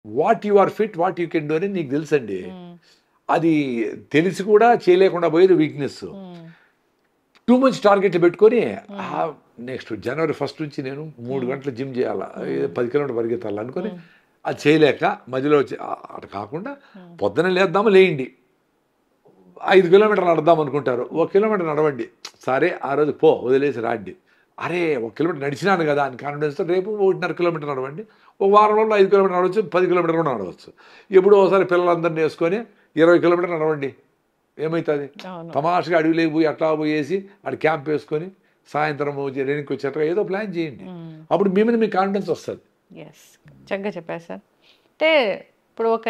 What you are fit, what you can do అని నీకు తెలుసండి. అది తెలిసి కూడా చేయలేకుండా పోయేది వీక్నెస్. టూ మచ్ టార్గెట్ పెట్టుకొని నెక్స్ట్ జనవరి 1 నుంచి నేను 3 గంటలు జిమ్ చేయాలా, 10 కిలోమీటర్ పరిగెత్తాలి అనుకొని అది చేయలేక మధ్యలో అటు కాకుండా పొద్దున లేద్దాము లేయండి, 5 కిలోమీటర్లు నడదాం అనుకుంటారు, 1 కిలోమీటర్ నడవండి, సరే ఆ రోజు పో వదిలేసి రాండి, అరే 1 కిలోమీటర్ నడిచినాను కదా అని కాన్ఫిడెన్స్తో రేపు 1.5 కిలోమీటర్ నడవండి, ఒక వారం రోజులు 5 కిలోమీటర్ నడవచ్చు, 10 కిలోమీటర్ కూడా నడవచ్చు. ఎప్పుడో ఒకసారి పిల్లలందరినీ వేసుకొని 20 కిలోమీటర్ నడవండి, ఏమవుతుంది? తమాషగా అడవిలోకి పోయి అట్లా పోయేసి అక్కడ క్యాంప్ వేసుకొని సాయంత్రం రేణికి వచ్చేట ఏదో ప్లాన్ చేయండి, అప్పుడు మీ మీద మీకు కాన్ఫిడెన్స్ వస్తుంది. చక్కగా చెప్పారు సార్. అంటే ఇప్పుడు ఒక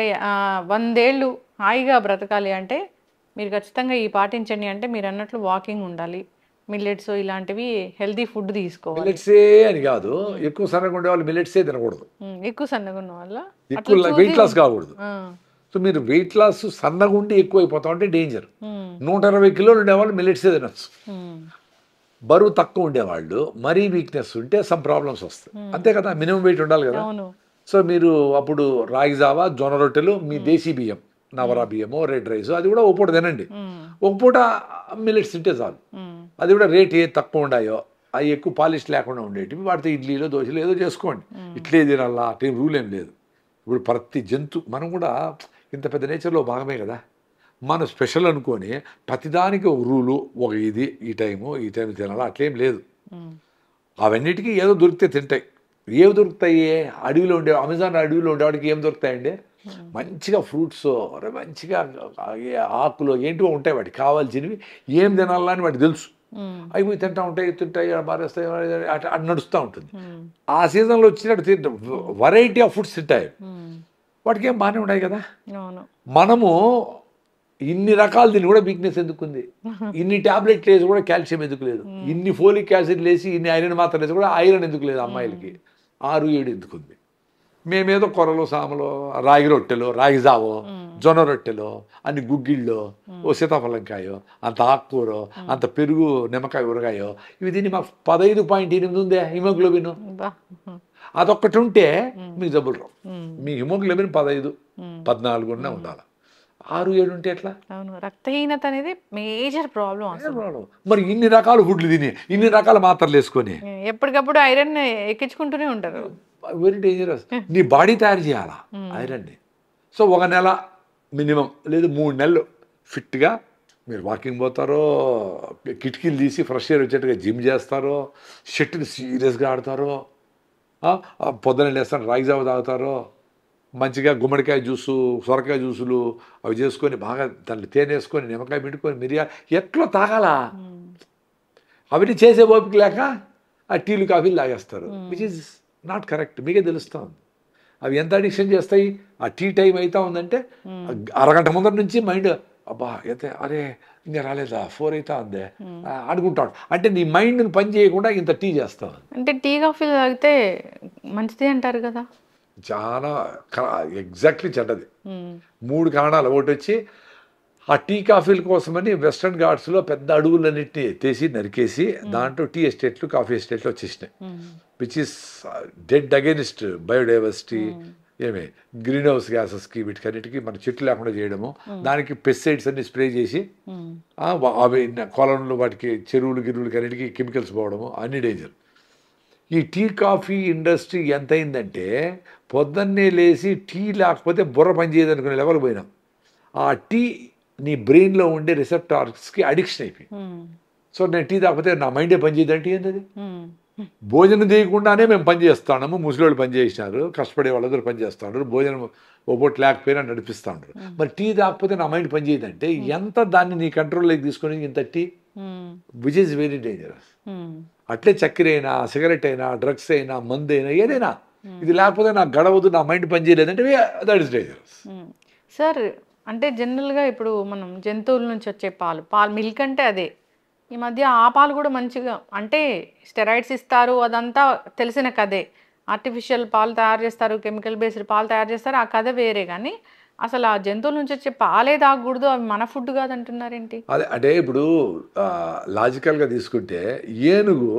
100 ఏళ్ళు హాయిగా బ్రతకాలి అంటే మీరు ఖచ్చితంగా ఈ పాటించండి. అంటే మీరు అన్నట్లు వాకింగ్ ఉండాలి, మిల్లెట్స్ ఇలాంటివి హెల్తీ ఫుడ్ తీసుకోవాలి. మిల్లెట్సే అని కాదు, ఎక్కువ సన్నగా ఉండే వాళ్ళు మిల్లెట్సే తినకూడదు, ఎక్కువ సన్నగా ఉన్న వల్ల ఎక్కువ వెయిట్ లాస్ కాకూడదు. సో మీరు వెయిట్ లాస్ సన్నగా ఉండి ఎక్కువ అయిపోతాం అంటే డేంజర్. 120 కిలోలు ఉండేవాళ్ళు మిల్లెట్సే తినచ్చు. బరువు తక్కువ ఉండేవాళ్ళు మరీ వీక్నెస్ ఉంటే సమ్ ప్రాబ్లమ్స్ వస్తాయి, అంతే కదా, మినిమం వెయిట్ ఉండాలి కదా. సో మీరు అప్పుడు రాగి జావా, జొన్న రొట్టెలు, మీ దేశీ బియ్యం, నవరా బియ్యమో, రెడ్ రైస్, అది కూడా ఒక పూట తినండి, ఒక పూట మిల్లెట్స్ తింటే చాలు. అది కూడా రేట్ ఏ తక్కువ ఉండాయో, అవి ఎక్కువ పాలిష్ లేకుండా ఉండేటివి వాటితో ఇడ్లీలో దోశలు ఏదో చేసుకోండి, ఇట్లే తినాలా అట్లే రూల్ ఏం లేదు. ఇప్పుడు ప్రతి మనం కూడా ఇంత పెద్ద నేచర్లో భాగమే కదా, మన స్పెషల్ అనుకొని ప్రతిదానికి ఒక రూలు, ఒక ఇది ఈ టైం తినాలా అట్లేం లేదు. అవన్నిటికీ ఏదో దొరికితే తింటాయి. ఏవి దొరుకుతాయి? అడవిలో ఉండే, అమెజాన్ అడవిలో ఉండేవాడికి ఏం దొరుకుతాయండి? మంచిగా ఫ్రూట్స్, మంచిగా ఆకులు ఏంటివో ఉంటాయి, వాటికి కావాల్సినవి ఏం తినాలా అని వాటికి తెలుసు. అవి పోయి తింటాయి మారేస్తాయి, అట్లా నడుస్తూ ఉంటుంది. ఆ సీజన్లో వచ్చినట్టు వెరైటీ ఆఫ్ ఫుడ్స్ తింటాయి, వాటికి ఏం బాగానే ఉన్నాయి కదా. మనము ఇన్ని రకాలు తిని కూడా వీక్నెస్ ఎందుకు ఉంది? ఇన్ని ట్యాబ్లెట్లు వేసి కూడా కాల్షియం ఎందుకు లేదు? ఇన్ని ఫోలిక్ యాసిడ్ వేసి ఇన్ని ఐరన్ మాత్రం వేసి కూడా ఐరన్ ఎందుకు లేదు? అమ్మాయిలకి 6-7 ఎందుకు ఉంది? మేమేదో కొరలు, సామలు, రాగి రొట్టెలు, రాగి జావో, జొన్న రొట్టెలు, అన్ని గుగ్గిళ్ళు, ఓ సీతాఫలంకాయో, అంత ఆకుకూర, అంత పెరుగు, నిమ్మకాయ, ఊరగాయో, ఇవి తిని మాకు 15.8 ఉందే హిమోగ్లోబిన్. అదొక్కటి ఉంటే మీకు జబ్బులు రావు. మీ హిమోగ్లోబిన్ 15-14 ఉండాలి, 6-7 ఉంటే ఎట్లా? రక్తహీనత అనేది మేజర్ ప్రాబ్లం. మరి ఇన్ని రకాల ఫుడ్లు తిని, ఇన్ని రకాల మాత్రలు వేసుకొని ఎప్పటికప్పుడు ఐరన్ ఎక్కించుకుంటూనే ఉంటారు. Very dangerous. నీ బాడీ తయారు చేయాలా ఐరన్ని. సో 1 నెల మినిమం, లేదు 3 నెలలు ఫిట్గా మీరు వాకింగ్ పోతారో, కిటికీలు తీసి ఫ్రెష్ ఎయిర్ వచ్చేట్టుగా జిమ్ చేస్తారో, షెట్ని సీరియస్గా ఆడతారో, పొద్దున లేస్తాను రాగి జావ తాగుతారో, మంచిగా గుమ్మడికాయ జ్యూసు, సొరకాయ జ్యూసులు అవి చేసుకొని బాగా దాన్ని తేనె వేసుకొని, నిమ్మకాయ పెట్టుకొని, మిరియాలు ఎట్లా తాగాలా, అవన్నీ చేసే ఓపిక లేక ఆ టీలు కాఫీలు తాగేస్తారు, విచ్ ఈజ్ నాట్ కరెక్ట్. మీకే తెలుస్తుంది అవి ఎంత అడిక్షన్ చేస్తాయి. ఆ టీ టైం అవుతా ఉందంటే అరగంట ముందర నుంచి మైండ్ అబ్బా అయితే అరే ఇంకా రాలేదా 4 అవుతా ఉందే అనుకుంటాడు. అంటే నీ మైండ్ని పని చేయకుండా ఇంత టీ చేస్తావు. అంటే టీ కాఫీ తాగితే మంచిది అంటారు కదా. చాలా ఎగ్జాక్ట్లీ చెడ్డది. 3 కారణాలు. ఒకటి వచ్చి ఆ టీ కాఫీల కోసమని వెస్ట్రన్ ఘాట్స్లో పెద్ద అడవులన్నింటినీ ఎత్తేసి నరికేసి దాంట్లో టీ ఎస్టేట్లు, కాఫీ ఎస్టేట్లు వచ్చేసినాయి, which is dead against biodiversity, ఏమే గ్రీన్ హౌస్ గ్యాసెస్కి, వీటికన్నిటికీ మన చెట్లు లేకుండా చేయడము, దానికి పెస్టిసైడ్స్ అన్ని స్ప్రే చేసి అవి కొలంలో వాటికి చెరువులు గిరువులకి అన్నిటికీ కెమికల్స్ పోవడము, అన్ని డేంజర్. ఈ టీ కాఫీ ఇండస్ట్రీ ఎంత అయిందంటే పొద్దున్నే లేచి టీ లేకపోతే బుర్ర పనిచేయదు అనుకునే లెవెల్ పోయినాం. ఆ టీ నీ బ్రెయిన్లో ఉండే రిసెప్టార్స్కి అడిక్షన్ అయిపోయి, సో నేను టీ తాగిపోతే నా మైండే పనిచేయదు అంటే ఏంటది? భోజనం తీయకుండానే మేము పనిచేస్తున్నాము, ముసలివాళ్ళు పనిచేసినారు, కష్టపడే వాళ్ళందరూ పనిచేస్తున్నారు, భోజనం ఓపోట్ లేకపోయినా నడిపిస్తూ ఉంటారు. మరి టీ తాకపోతే నా మైండ్ పనిచేయదంటే ఎంత దాన్ని నీ కంట్రోల్లోకి తీసుకొని ఇంత tea, which is very dangerous. అట్లే చక్కెర అయినా, సిగరెట్ అయినా, డ్రగ్స్ అయినా, మందు అయినా, ఏదైనా ఇది లేకపోతే నాకు గడవదు, నా మైండ్ పనిచేయలేదంటే దట్ ఈస్ డేంజరస్. సార్ అంటే జనరల్గా ఇప్పుడు మనం జంతువుల నుంచి వచ్చే పాలు మిల్క్ అంటే అదే. ఈ మధ్య ఆ పాలు కూడా మంచిగా, అంటే స్టెరాయిడ్స్ ఇస్తారు, అదంతా తెలిసిన కథే. ఆర్టిఫిషియల్ పాలు తయారు చేస్తారు, కెమికల్ బేస్డ్ పాలు తయారు చేస్తారు, ఆ కథ వేరే. కానీ అసలు ఆ జంతువుల నుంచి వచ్చే పాలే తాగకూడదు, అవి మన ఫుడ్ కాదంటున్నారేంటి? అదే అంటే ఇప్పుడు లాజికల్గా తీసుకుంటే ఏనుగు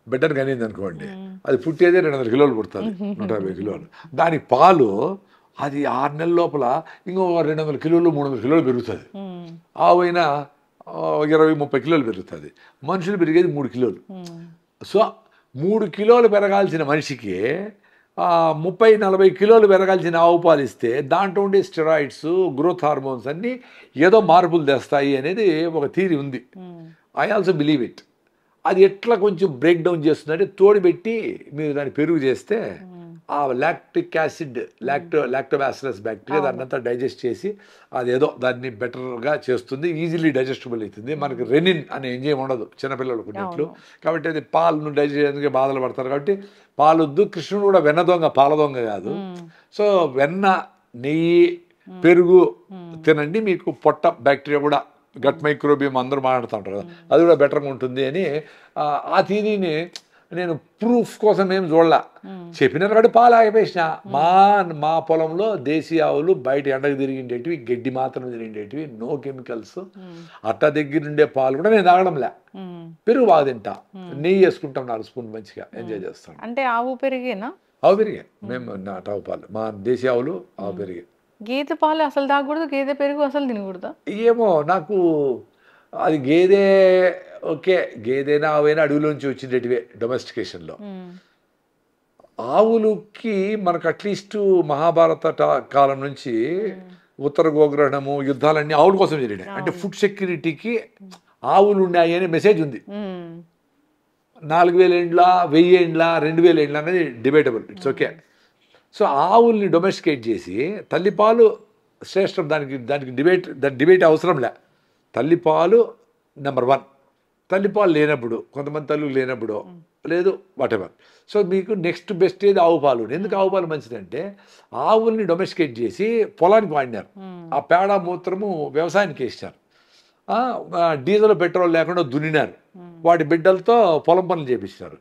బెటర్ కనింది అనుకోండి, అది పుట్టేదే 200 కిలోలు పుడుతుంది, 150 కిలోలు. దాని పాలు అది 6 నెలల లోపల ఇంకో 200 కిలోలు 300 కిలోలు పెరుగుతుంది. ఆవు అయినా 20-30 కిలోలు పెరుగుతుంది. మనుషులు పెరిగేది 3 కిలోలు. సో 3 కిలోలు పెరగాల్సిన మనిషికి 30-40 కిలోలు పెరగాల్సిన ఆవు పాలు ఇస్తే దాంట్లో ఉండే స్టెరాయిడ్స్, గ్రోత్ హార్మోన్స్ అన్నీ ఏదో మార్పులు తెస్తాయి అనేది ఒక థియరీ ఉంది. I also believe it. అది ఎట్లా కొంచెం బ్రేక్ డౌన్ చేస్తుందంటే తోడుపెట్టి మీరు దాన్ని పెరుగు చేస్తే ఆ లాక్టిక్ యాసిడ్ లాక్టోబాసిలస్ బ్యాక్టీరియా దాన్నంతా డైజెస్ట్ చేసి అదేదో దాన్ని బెటర్గా చేస్తుంది. ఈజీలీ డైజెస్టబుల్ అవుతుంది. మనకి రెనిన్ అనే ఎంజైమ్ ఉండదు చిన్నపిల్లలకు ఉన్నట్లు. కాబట్టి అది పాలను డైజెస్ట్ చేయడానికి బాధలు పడతారు. కాబట్టి పాలొద్దు. కృష్ణుడు కూడా వెన్న దొంగ, పాల దొంగ కాదు. సో వెన్న, నెయ్యి, పెరుగు తినండి. మీకు పొట్ట బ్యాక్టీరియా కూడా, గట్ మైక్రోబియం అందరూ మాట్లాడుతూ ఉంటారు కదా, అది కూడా బెటర్గా ఉంటుంది అని ఆ థీరీని నేను ప్రూఫ్ కోసం ఏం చూడలా. చెప్పినారు కాబట్టి పాలు ఆగిపోయిన. మా పొలంలో దేశీ ఆవులు బయట ఎండకు తిరిగిండేటివి, గడ్డి మాత్రం తిరిగిండేటివి, నో కెమికల్స్. అట్ట దగ్గర ఉండే పాలు కూడా నేను తాగడంలే. పెరుగు బాగా తింటా, నెయ్యి వేసుకుంటాం 4 స్పూన్, మంచిగా ఎంజాయ్ చేస్తాం. అంటే ఆవు పెరిగేనా? ఆవు పెరిగే. మేము ఆవు పాలు, మా దేశీ ఆవులు ఆవు పెరిగే. గేదె పాలు అసలు తాగకూడదు, గేదె పెరుగు అసలు తినకూడదా? ఏమో నాకు అది గేదె ఓకే, గేదెనా ఆవైనా అడవిలోంచి వచ్చిండేటివే డొమెస్టికేషన్లో. ఆవులకి మనకు అట్లీస్ట్ మహాభారత కాలం నుంచి ఉత్తర గోగ్రహణము, యుద్ధాలన్నీ ఆవుల కోసం జరిగినాయి. అంటే ఫుడ్ సెక్యూరిటీకి ఆవులు ఉన్నాయి అనే మెసేజ్ ఉంది. 4000 ఏండ్ల, 1000 ఏండ్ల, 2000 ఏండ్ల అనేది డిబేటబుల్, ఇట్స్ ఓకే. సో ఆవుల్ని డొమెస్టికేట్ చేసి తల్లిపాలు శ్రేష్టం, దానికి డిబేట్ అవసరంలే. తల్లిపాలు నెంబర్ 1. తల్లిపాలు లేనప్పుడు, కొంతమంది తల్లులు లేనప్పుడు లేదు, వాటెవర్. సో మీకు నెక్స్ట్ బెస్ట్ ఏది ఆవు పాలు. ఎందుకు ఆవు పాలు మంచిదంటే ఆవుల్ని డొమెస్టికేట్ చేసి పొలానికి వాడినారు. ఆ పేడ మూత్రము వ్యవసాయానికి వేసినారు. డీజిల్ పెట్రోల్ లేకుండా దున్నినారు. వాటి బిడ్డలతో పొలం పనులు చేపించినారు.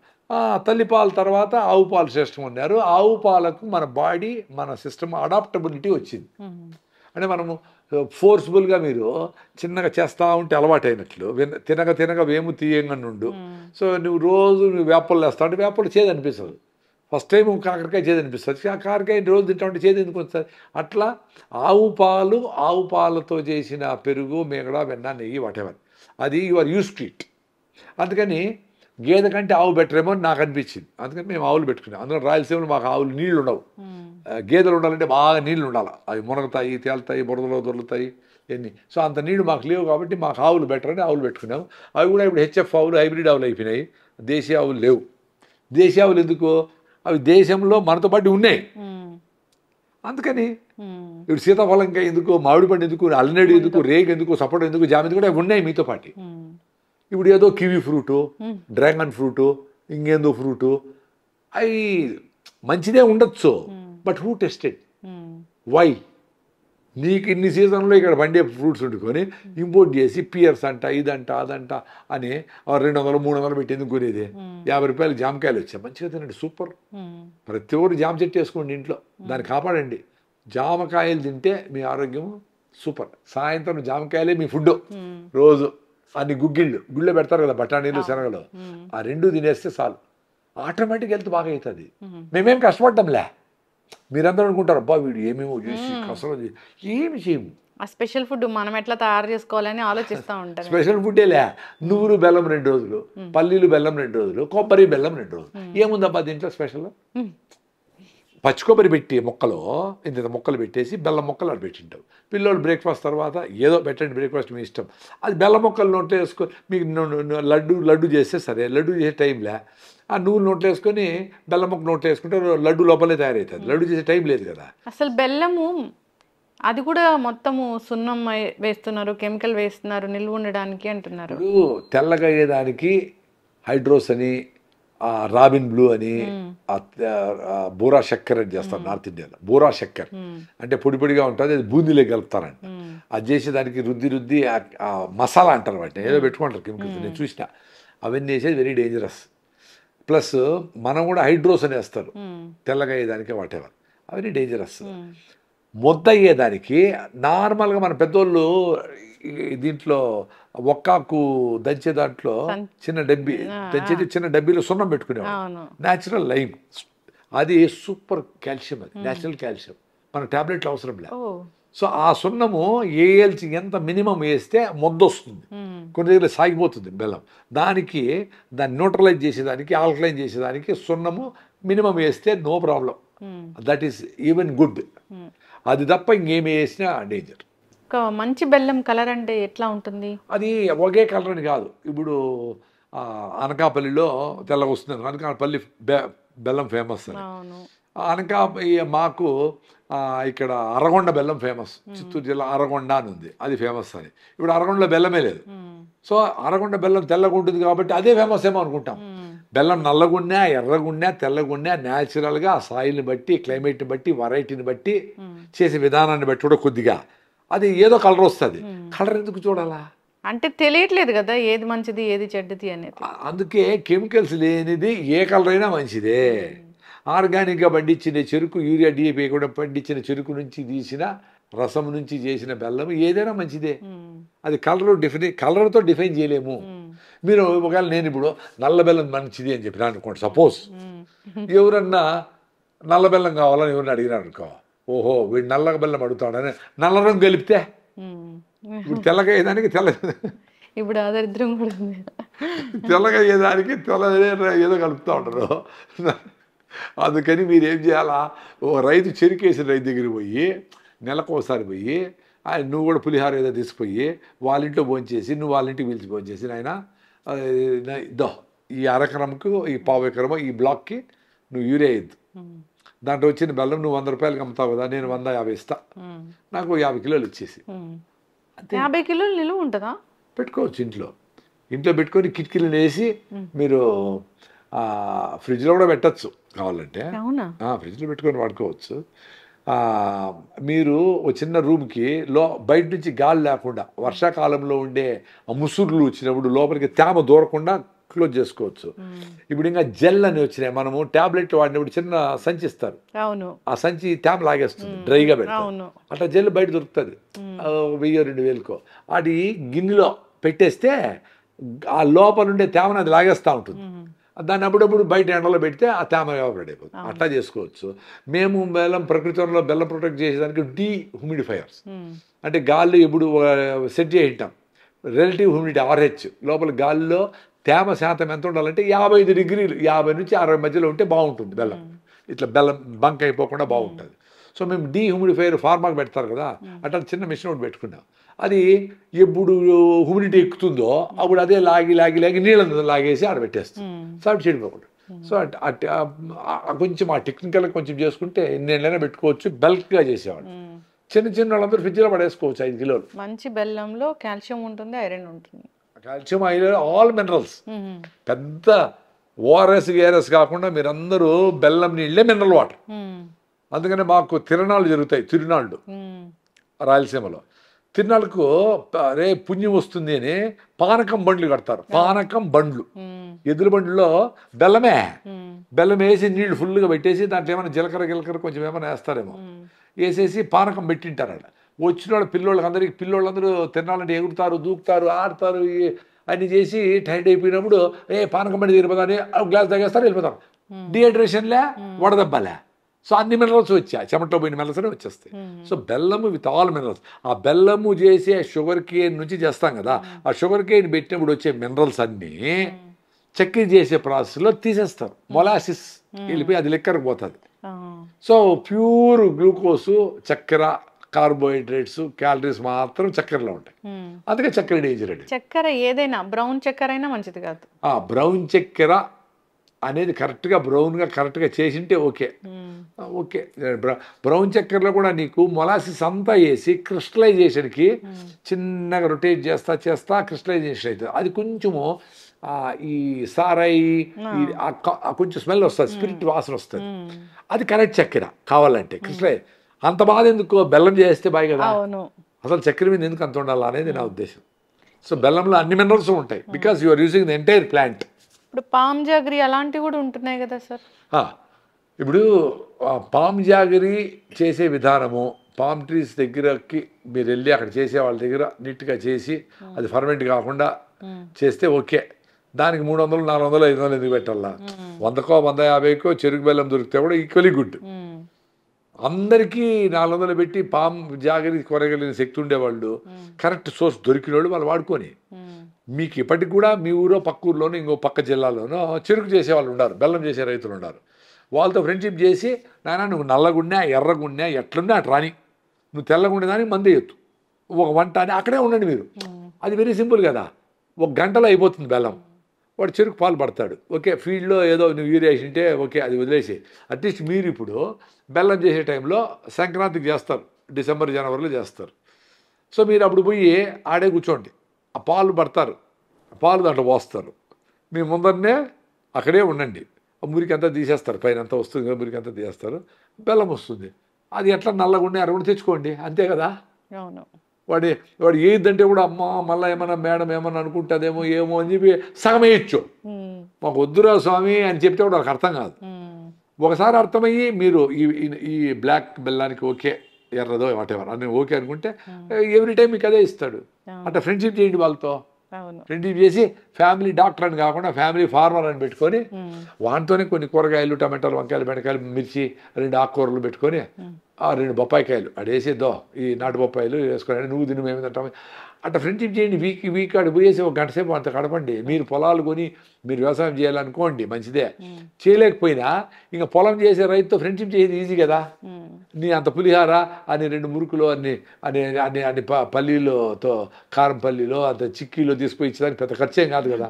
తల్లిపాల తర్వాత ఆవు పాలు శ్రేష్టం ఉన్నారు. ఆవు పాలకు మన బాడీ, మన సిస్టమ్ అడాప్టబిలిటీ వచ్చింది. అంటే మనము ఫోర్స్ఫుల్గా మీరు చిన్నగా చేస్తూ ఉంటే అలవాటు అయినట్లు, తినగా వేము తీయంగా నుండు. సో నువ్వు వేపలు వేస్తా ఉంటే వేపలు చేదు అనిపిస్తుంది. ఫస్ట్ టైం కాకరకాయ చేదు అనిపిస్తుంది. ఆ కాకరకాయ రోజు తింటా ఉంటే చేదు ఎందుకు వస్తుంది? అట్లా ఆవు పాలతో చేసిన పెరుగు, మేగడ, వెన్న, నెయ్యి, వాటెవర్, అది you are used to it. అందుకని గేదె కంటే ఆవు బెటర్ ఏమో అని నాకు అనిపించింది. అందుకని మేము ఆవులు పెట్టుకున్నాం. అందులో రాయలసీమలో మాకు ఆవులు నీళ్ళు ఉండవు. గేదెలు ఉండాలంటే బాగా నీళ్ళు ఉండాలి. అవి మునగతాయి, తేలుతాయి, బురదలో దొరుకుతాయి ఎన్ని. సో అంత నీళ్ళు మాకు లేవు కాబట్టి మాకు ఆవులు బెటర్ అని ఆవులు పెట్టుకున్నాం. అవి కూడా ఇప్పుడు హెచ్ఎఫ్ ఆవులు, హైబ్రిడ్ ఆవులు అయిపోయినాయి. దేశీ ఆవులు లేవు. దేశీ ఆవులు ఎందుకు? అవి దేశంలో మనతో పాటు ఉన్నాయి. అందుకని ఇప్పుడు సీతాఫలంకాయ ఎందుకు, మామిడి పండు ఎందుకు, అల్లనేడు ఎందుకు, రేగు ఎందుకు, సపోటా ఎందుకు, జామ ఎందుకు, అవి ఉన్నాయి మీతో పాటు. ఇప్పుడు ఏదో కివీ ఫ్రూటు, డ్రాగన్ ఫ్రూటు, ఇంకేందో ఫ్రూటు, అవి మంచిదే ఉండొచ్చు. But who tested? వై? నీకు ఇన్ని సీజన్లో ఇక్కడ పండే ఫ్రూట్స్ వండుకొని ఇంపోర్ట్ చేసి పియర్స్ అంట, ఇదంట, అదంట అని 200-300 పెట్టి ఎందుకు కొనేది? 50 రూపాయలు జామకాయలు వచ్చాయి, మంచిగా తినండి, సూపర్. ప్రతి ఒక్కరు జామ చెట్టు వేసుకోండి ఇంట్లో, దాన్ని కాపాడండి. జామకాయలు తింటే మీ ఆరోగ్యం సూపర్. సాయంత్రం జామకాయలే మీ ఫుడ్. రోజు అన్ని గుళ్ళో పెడతారు కదా, బఠానీలు, శనగలు, ఆ 2 తినేస్తే చాలు, ఆటోమేటిక్ హెల్త్ బాగా అవుతుంది. మేమేం కష్టపడ్డాంలే. మీరందరూ అనుకుంటారు అబ్బా వీడు ఏమేమో చేసి కసరత్తు, ఏమి చేయము. ఆ స్పెషల్ ఫుడ్ మనం ఎట్లా తయారు చేసుకోవాలని ఆలోచిస్తూ ఉంటారు. స్పెషల్ ఫుడ్డేలే. నువ్వులు బెల్లం 2 రోజులు, పల్లీలు బెల్లం 2 రోజులు, కొబ్బరి బెల్లం 2 రోజులు. ఏముందబ్బా దీంట్లో స్పెషల్? పచ్చి కొబ్బరి పెట్టి మొక్కలో ఇంత మొక్కలు పెట్టేసి బెల్లం మొక్కలు అక్కడ పెట్టింటావు. పిల్లలు బ్రేక్ఫాస్ట్ తర్వాత ఏదో పెట్టండి, బ్రేక్ఫాస్ట్ మీ ఇష్టం. అది బెల్లం మొక్కలు నోట్లో వేసుకొని మీకు లడ్డు చేస్తే సరే, లడ్డు చేసే టైంలే. ఆ నువ్వులు నోట్లో వేసుకొని బెల్లం మొక్క నోట్లో వేసుకుంటే లడ్డు లోపలే తయారవుతుంది. లడ్డు చేసే టైం లేదు కదా. అసలు బెల్లము అది కూడా మొత్తము సున్నం వేస్తున్నారు, కెమికల్ వేస్తున్నారు నిల్వ ఉండడానికి అంటున్నారు. తెల్లగా అయ్యేదానికి హైడ్రోస్ అని, రాబిన్ బ్లూ అని, బూరా చక్కెర అని చేస్తారు నార్త్ ఇండియాలో. బూరా చక్కెర అంటే పొడి పొడిగా ఉంటుంది, అది బూందీలో కలుపుతారంట. అది చేసి దానికి రుద్ది మసాలా అంటారు వాటిని, ఏదో పెట్టుకుంటారు కెమికల్స్. నేను చూసిన అవన్నీ వేసేది వెరీ డేంజరస్. ప్లస్ మనం కూడా హైడ్రోస్ అని వేస్తారు తెల్లగా అయ్యేదానికి, వాటెవర్, అవన్నీ డేంజరస్. ముద్ద అయ్యేదానికి నార్మల్గా మన పెద్దోళ్ళు దీంట్లో ఒక్కాకు దంచే దాంట్లో చిన్న డబ్బీ దంచేది, చిన్న డబ్బీలో సున్నం పెట్టుకునేవాడు, న్యాచురల్ లైమ్. అది సూపర్ కాల్షియం, అది న్యాచురల్ కాల్షియం. మనకు ట్యాబ్లెట్లు అవసరం లే. ఓ సో ఆ సున్నము వేయాల్సి ఎంత మినిమం వేస్తే మొద్దు వస్తుంది, కొన్ని దగ్గర సాగిపోతుంది బెల్లం. దానికి దాన్ని న్యూట్రలైజ్ చేసేదానికి, ఆల్కలైన్ చేసేదానికి సున్నము మినిమం వేస్తే no problem, that is even good. అది తప్ప ఇంకేమి వేసినా డేంజర్. ఒక మంచి బెల్లం కలర్ అంటే ఎట్లా ఉంటుంది? అది ఒకే కలర్ అని కాదు. ఇప్పుడు అనకాపల్లిలో తెల్లగా వస్తుంది, అనకాపల్లి బెల్లం ఫేమస్ అని. అవును. మాకు ఇక్కడ అరగొండ బెల్లం ఫేమస్, చిత్తూరు జిల్లా అరగొండ అని ఉంది, అది ఫేమస్ అని. ఇప్పుడు అరగొండలో బెల్లమే లేదు. సో అరగొండ బెల్లం తెల్లగా ఉంటుంది కాబట్టి అదే ఫేమస్ ఏమో అనుకుంటాం. బెల్లం నల్లగున్నా, ఎర్రగున్నా, తెల్లగున్నా న్యాచురల్గా ఆ సాయిల్ని బట్టి, క్లైమేట్ని బట్టి, వెరైటీని బట్టి, చేసే విధానాన్ని బట్టి కూడా కొద్దిగా అది ఏదో కలర్ వస్తుంది. కలర్ ఎందుకు చూడాలా? అంటే తెలియట్లేదు కదా ఏది మంచిది ఏది చెడ్డది అనేది. అందుకే కెమికల్స్ లేనిది ఏ కలర్ అయినా మంచిదే. ఆర్గానిక్గా పండించిన చెరుకు, యూరియా డిఏపి కూడా పండించిన చెరుకు నుంచి తీసిన రసం నుంచి చేసిన బెల్లం ఏదైనా మంచిదే. అది కలర్తో డిఫైన్ చేయలేము. మీరు ఒకవేళ నేను ఇప్పుడు నల్ల బెల్లం మంచిది అని చెప్పినా అనుకోండి, సపోజ్ ఎవరన్నా నల్ల బెల్లం కావాలని ఎవరిని అడిగినారు అనుకో, ఓహో వీడు నల్ల బెల్లం అడుగుతాడని నల్ల రంగు కలిపితే ఇప్పుడు తెల్లగా అయ్యేదానికి ఇప్పుడు దరిద్రం కూడా ఉంది. తెల్లగా అయ్యేదానికి ఏదో కలుపుతూ ఉంటారు. అందుకని మీరు ఏం చేయాలా, ఓ రైతు చెరుకేసిన రైతు దగ్గరికి పోయి నెలకు ఒకసారి పోయి, నువ్వు కూడా పులిహార ఏదో తీసుకుపోయి వాళ్ళ ఇంట్లో భోంచేసి, నువ్వు వాళ్ళ ఇంటికి పిలిచి భోంచేసి, నాయన ఇద్దో ఈ అరెకరంకు, ఈ పావు ఎకరమో ఈ బ్లాక్కి నువ్వు యూరియా ఇద్దు, దాంట్లో వచ్చిన బెల్లం నువ్వు 100 రూపాయలకి అమ్ముతావు కదా, నేను 150 ఇస్తా, నాకు 50 కిలోలు ఇచ్చేసి. 50 కిలోలు నిలువ ఉంటుందా? పెట్టుకోవచ్చు ఇంట్లో పెట్టుకొని కిటికీలు వేసి మీరు ఫ్రిడ్జ్లో కూడా పెట్టచ్చు కావాలంటే. ఫ్రిడ్జ్లో పెట్టుకొని వాడుకోవచ్చు. మీరు ఒక చిన్న రూమ్కి బయట నుంచి గాలి లేకుండా, వర్షాకాలంలో ఉండే ముసుర్లు వచ్చినప్పుడు లోపలికి తేమ దూరకుండా క్లోజ్ చేసుకోవచ్చు. ఇప్పుడు ఇంకా జెల్ అని వచ్చినాయి, మనము టాబ్లెట్ వాడినప్పుడు చిన్న సంచి ఇస్తారు, ఆ సంచి తేమ లాగేస్తుంది, డ్రైగా పెడతారు. అట్లా జెల్ బయట దొరుకుతుంది 1000-2000కో. అది గిన్నెలో పెట్టేస్తే ఆ లోపల ఉండే తేమను అది లాగేస్తూ ఉంటుంది. దాన్ని అప్పుడప్పుడు బయట ఎండలో పెడితే ఆ తేమ ఎవాపరేట్ అయిపోతుంది. అట్లా చేసుకోవచ్చు. మేము ప్రకృతిలో బెల్లం ప్రొటెక్ట్ చేసేదానికి డీహ్యూమిడిఫైయర్స్, అంటే గాల్లో ఎప్పుడు సెట్ చేసి ఉంటాం రిలేటివ్ హ్యూమిడిటీ RH, లోపల గాలిలో తేమ శాతం ఎంత ఉండాలంటే 55 డిగ్రీలు, 50 నుంచి 60 మధ్యలో ఉంటే బాగుంటుంది బెల్లం. ఇట్లా బెల్లం బంక్ అయిపోకుండా బాగుంటుంది. సో మేము డీహ్యూమిడిఫైయర్ ఫార్మాకి పెడతారు కదా, అట్లా చిన్న మిషన్ ఒకటి పెట్టుకున్నాం. అది ఎప్పుడు హ్యూమిడిటీ ఎక్కుతుందో అప్పుడు అదే లాగి నీళ్ళ లాగేసి ఆడ పెట్టేస్తుంది, సో అటు చెడిపోకుండా. సో కొంచెం ఆ టెక్నికల్గా కొంచెం చేసుకుంటే ఎన్నేళ్ళైనా పెట్టుకోవచ్చు. బల్క్గా చేసేవాడు. చిన్న వాళ్ళందరూ ఫ్రిడ్జ్లో పడేసుకోవచ్చు 5 కిలోలు. మంచి బెల్లంలో కాల్షియం ఉంటుంది, ఐరన్ ఉంటుంది. Calcium, iron, all minerals. పెద్ద ఓఆర్ఎస్ గేఆర్ఎస్ కాకుండా మీరందరూ బెల్లం నీళ్ళే మినరల్ వాటర్. అందుకనే మాకు తిరణాలు జరుగుతాయి, తిరునాళ్ళు రాయలసీమలో. తిరునాళ్ళకు రే పుణ్యం వస్తుంది అని పానకం బండ్లు కడతారు. పానకం బండ్లు, ఎద్దుల బండ్లలో బెల్లం వేసి నీళ్లు ఫుల్గా పెట్టేసి దాంట్లో ఏమైనా జీలకర్ర కొంచెం ఏమైనా వేస్తారేమో, వేసేసి పానకం పెట్టింటారు. అక్కడ వచ్చిన వాళ్ళు పిల్లోళ్ళందరూ తిరణాలంటే ఎగురుతారు, దూకుతారు, ఆడతారు, అన్ని చేసి టైర్డ్ అయిపోయినప్పుడు పానకం బండి తీరిపోతాని గ్లాస్ తాగేస్తారు, వెళ్ళిపోతారు. డిహైడ్రేషన్లే, వడదెబ్బలే. సో అన్ని మినరల్స్ వచ్చాయి, చెమటలో పోయిన మినరల్స్ అనే వచ్చేస్తాయి. సో బెల్లము విత్ ఆల్ మినరల్స్. ఆ బెల్లము చేసే షుగర్ కేన్ నుంచి చేస్తాం కదా, ఆ షుగర్ కేన్ పెట్టినప్పుడు వచ్చే మినరల్స్ అన్నీ చక్కెర చేసే ప్రాసెస్లో తీసేస్తారు. మొలాసిస్ వెళ్ళిపోయి అది లిక్కర్కి పోతుంది. సో ప్యూర్ గ్లూకోజు, చక్కెర, కార్బోహైడ్రేట్స్, క్యాలరీస్ మాత్రం చక్కెరలో ఉంటాయి. అందుకే చక్కెర డేంజర్ అండి. చక్కెర ఏదైనా బ్రౌన్ చక్కెర అయినా మంచిది కాదు. బ్రౌన్ చక్కెర అనేది కరెక్ట్గా బ్రౌన్గా కరెక్ట్గా చేసింటే ఓకే. బ్రౌన్ చక్కెరలో కూడా నీకు మొలాసిస్ అంతా వేసి క్రిస్టలైజేషన్కి చిన్నగా రొటేట్ చేస్తా క్రిస్టలైజేషన్ అవుతుంది. అది కొంచెము ఈ సారాయి కొంచెం స్మెల్ వస్తుంది, స్పిరిట్ వాసన వస్తుంది. అది కరెక్ట్ చక్కెర కావాలంటే క్రిస్టలైజ్. అంత బాధ ఎందుకు, బెల్లం చేస్తే బాగా కదా. అసలు చక్కెర మీద ఎందుకు అంత ఉండాలా అనేది నా ఉద్దేశం. సో బెల్లంలో అన్ని మినరల్స్ ఉంటాయి, because you are using the entire plant. ఇప్పుడు పామ్ జాగరీ అలాంటివి కూడా ఉంటున్నాయి కదా సార్. ఇప్పుడు పామ్ జాగరీ చేసే విధానము, పామ్ ట్రీస్ దగ్గరకి మీరు వెళ్ళి అక్కడ చేసే వాళ్ళ దగ్గర నీట్గా చేసి అది ఫర్మెంట్ కాకుండా చేస్తే ఓకే. దానికి 300, 400, 500 ఎందుకు పెట్టాలా? 100కో 150కో చెరుకు బెల్లం దొరికితే కూడా ఈక్వలీ గుడ్. అందరికీ 400 పెట్టి పాము జాగరి కొరగలిగిన శక్తి ఉండేవాళ్ళు, కరెక్ట్ సోర్స్ దొరికిన వాళ్ళు వాళ్ళు వాడుకొని, మీకు ఇప్పటికి కూడా మీ ఊరో పక్క ఊర్లోనో ఇంకో పక్క జిల్లాలోనో చెరుకు చేసేవాళ్ళు ఉన్నారు, బెల్లం చేసే రైతులు ఉన్నారు. వాళ్ళతో ఫ్రెండ్షిప్ చేసి, నాయన నువ్వు నల్లగున్నా ఎర్రగున్నా ఎట్లున్నా అటు రాని, నువ్వు తెల్లగుండేదానికి మంది ఎత్తు ఒక వంట అని అక్కడే ఉండండి మీరు. అది వెరీ సింపుల్ కదా, 1 గంటలో అయిపోతుంది బెల్లం. వాడు చెరుకు పాలు పడతాడు. ఓకే, ఫీల్డ్లో ఏదో నువ్వు యూరియా వేసింటే ఓకే, అది వదిలేసి అట్లీస్ట్ మీరు ఇప్పుడు బెల్లం చేసే టైంలో సంక్రాంతికి చేస్తారు, డిసెంబర్ జనవరిలో చేస్తారు. సో మీరు అప్పుడు పోయి ఆడే కూర్చోండి, ఆ పాలు పడతారు, ఆ పాలు దాంట్లో పోస్తారు, మీ ముందరనే అక్కడే ఉండండి. ఆ మురికి అంతా తీసేస్తారు, పైన అంతా వస్తుంది కదా, మురికి అంతా తీసేస్తారు, బెల్లం వస్తుంది. అది ఎట్లా నల్లగుండే అరగుండి తెచ్చుకోండి, అంతే కదా. వాడు ఏదంటే కూడా అమ్మ మళ్ళీ ఏమన్నా మేడం ఏమన్నా అనుకుంటుందేమో ఏమో అని చెప్పి సగం వేయచ్చు. మాకు వద్దురా స్వామి అని చెప్తే కూడా వాళ్ళకి అర్థం కాదు. ఒకసారి అర్థమయ్యి మీరు ఈ బ్లాక్ బెల్లానికి ఓకే, ఎర్రదో వాటెవర్ అని ఓకే అనుకుంటే ఎవ్రీ టైం మీకు అదే ఇస్తాడు. అంటే ఫ్రెండ్షిప్ చేయండి వాళ్ళతో, ఫ్రెండ్షిప్ చేసి ఫ్యామిలీ డాక్టర్ అని కాకుండా ఫ్యామిలీ ఫార్మర్ అని పెట్టుకొని వాటితోనే కొన్ని కూరగాయలు, టమాటాలు, వంకాయలు, బెండకాయలు, మిర్చి, 2 ఆకుకూరలు పెట్టుకొని, 2 బొప్పాయికాయలు అడేసేద్దో, ఈ నాటు బొప్పాయిలు వేసుకొని నువ్వు తిను మేము తింటాము అట్లా ఫ్రెండ్షిప్ చేయండి. వీక్ అక్కడ పోయేసి 1 గంట సేపు అంత గడపండి. మీరు పొలాలు కొని మీరు వ్యవసాయం చేయాలనుకోండి, మంచిదే. చేయలేకపోయినా ఇంకా పొలం చేసే రైతుతో ఫ్రెండ్షిప్ చేసేది ఈజీ కదా. నీ అంత పులిహార అని 2 మురుకులు అన్ని అన్ని అన్ని అన్ని పల్లీలతో కారం పల్లీలో అంత చిక్కీలో తీసుకుని ఇచ్చేదానికి పెద్ద ఖర్చేం కాదు కదా.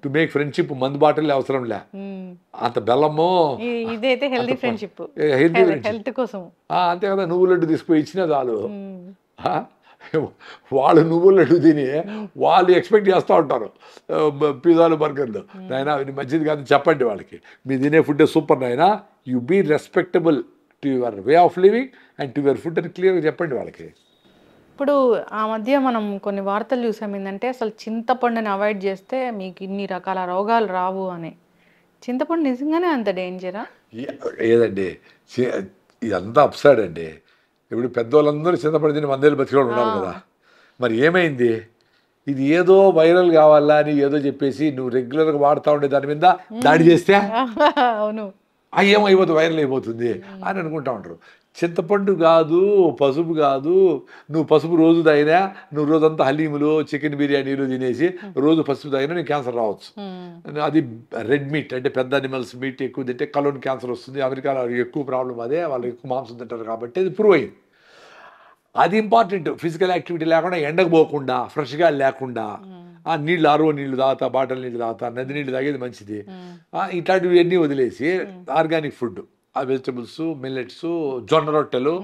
టు మేక్ ఫ్రెండ్షిప్ మందు బాటలే అవసరం లే, అంత బెల్లము ఇదైతే హెల్తీ ఫ్రెండ్షిప్, హెల్త్ కోసం అంతే కదా. నువ్వు లడ్డు తీసుకుని ఇచ్చినా చాలు. వాళ్ళు నువ్వుల లడ్డు తిని వాళ్ళు ఎక్స్పెక్ట్ చేస్తూ ఉంటారు పిజ్జాలు, బర్గర్లు. నాయనా ఇది మంచిది కాదు చెప్పండి వాళ్ళకి, మీరు తినే ఫుడ్ సూపర్ నాయనా, you be respectable to your way of living and to your food అని క్లియర్గా చెప్పండి వాళ్ళకి. ఇప్పుడు ఆ మధ్య మనం కొన్ని వార్తలు చూసాం ఏంటంటే అసలు చింతపండుని అవాయిడ్ చేస్తే మీకు ఇన్ని రకాల రోగాలు రావు అని. చింతపండు నిజంగానే అంత డేంజరా? ఏదండి ఇదంతా అప్సైడ్ అండి. ఇప్పుడు పెద్దవాళ్ళందరూ చింతపండు తిని 100 ఏళ్ళు బతికేవాళ్ళు ఉన్నారు కదా. మరి ఏమైంది? ఇది ఏదో వైరల్ కావాలా అని ఏదో చెప్పేసి నువ్వు రెగ్యులర్గా వాడుతూ ఉండే దాని మీద దాడి చేస్తే అవును ఏమైపోతుంది, వైరల్ అయిపోతుంది అని అనుకుంటా ఉంటారు. చింతపండు కాదు, పసుపు కాదు. నువ్వు పసుపు రోజు తాగినా, నువ్వు రోజంతా హలీములు, చికెన్ బిర్యానీలు తినేసి రోజు పసుపు తాగినా నీకు క్యాన్సర్ రావచ్చు. అది రెడ్ మీట్ అంటే పెద్ద అనిమల్స్ మీట్ ఎక్కువ తింటే కలోన్ క్యాన్సర్ వస్తుంది. అమెరికాలో ఎక్కువ ప్రాబ్లం అదే, వాళ్ళు ఎక్కువ మాంసం తింటారు కాబట్టి అది ప్రూవ్ అయింది. అది ఇంపార్టెంట్. ఫిజికల్ యాక్టివిటీ లేకుండా, ఎండకు పోకుండా, ఫ్రెష్గా లేకుండా, నీళ్ళు ఆర్ఓ నీళ్ళు తాగుతా, బాటిల్ నీళ్ళు తాగుతా, నది నీళ్ళు తాగేది మంచిది. ఇట్లాంటివి అన్నీ వదిలేసి ఆర్గానిక్ ఫుడ్, ఆ వెజిటబుల్స్, మిల్లెట్స్, జొన్న రొట్టెలు,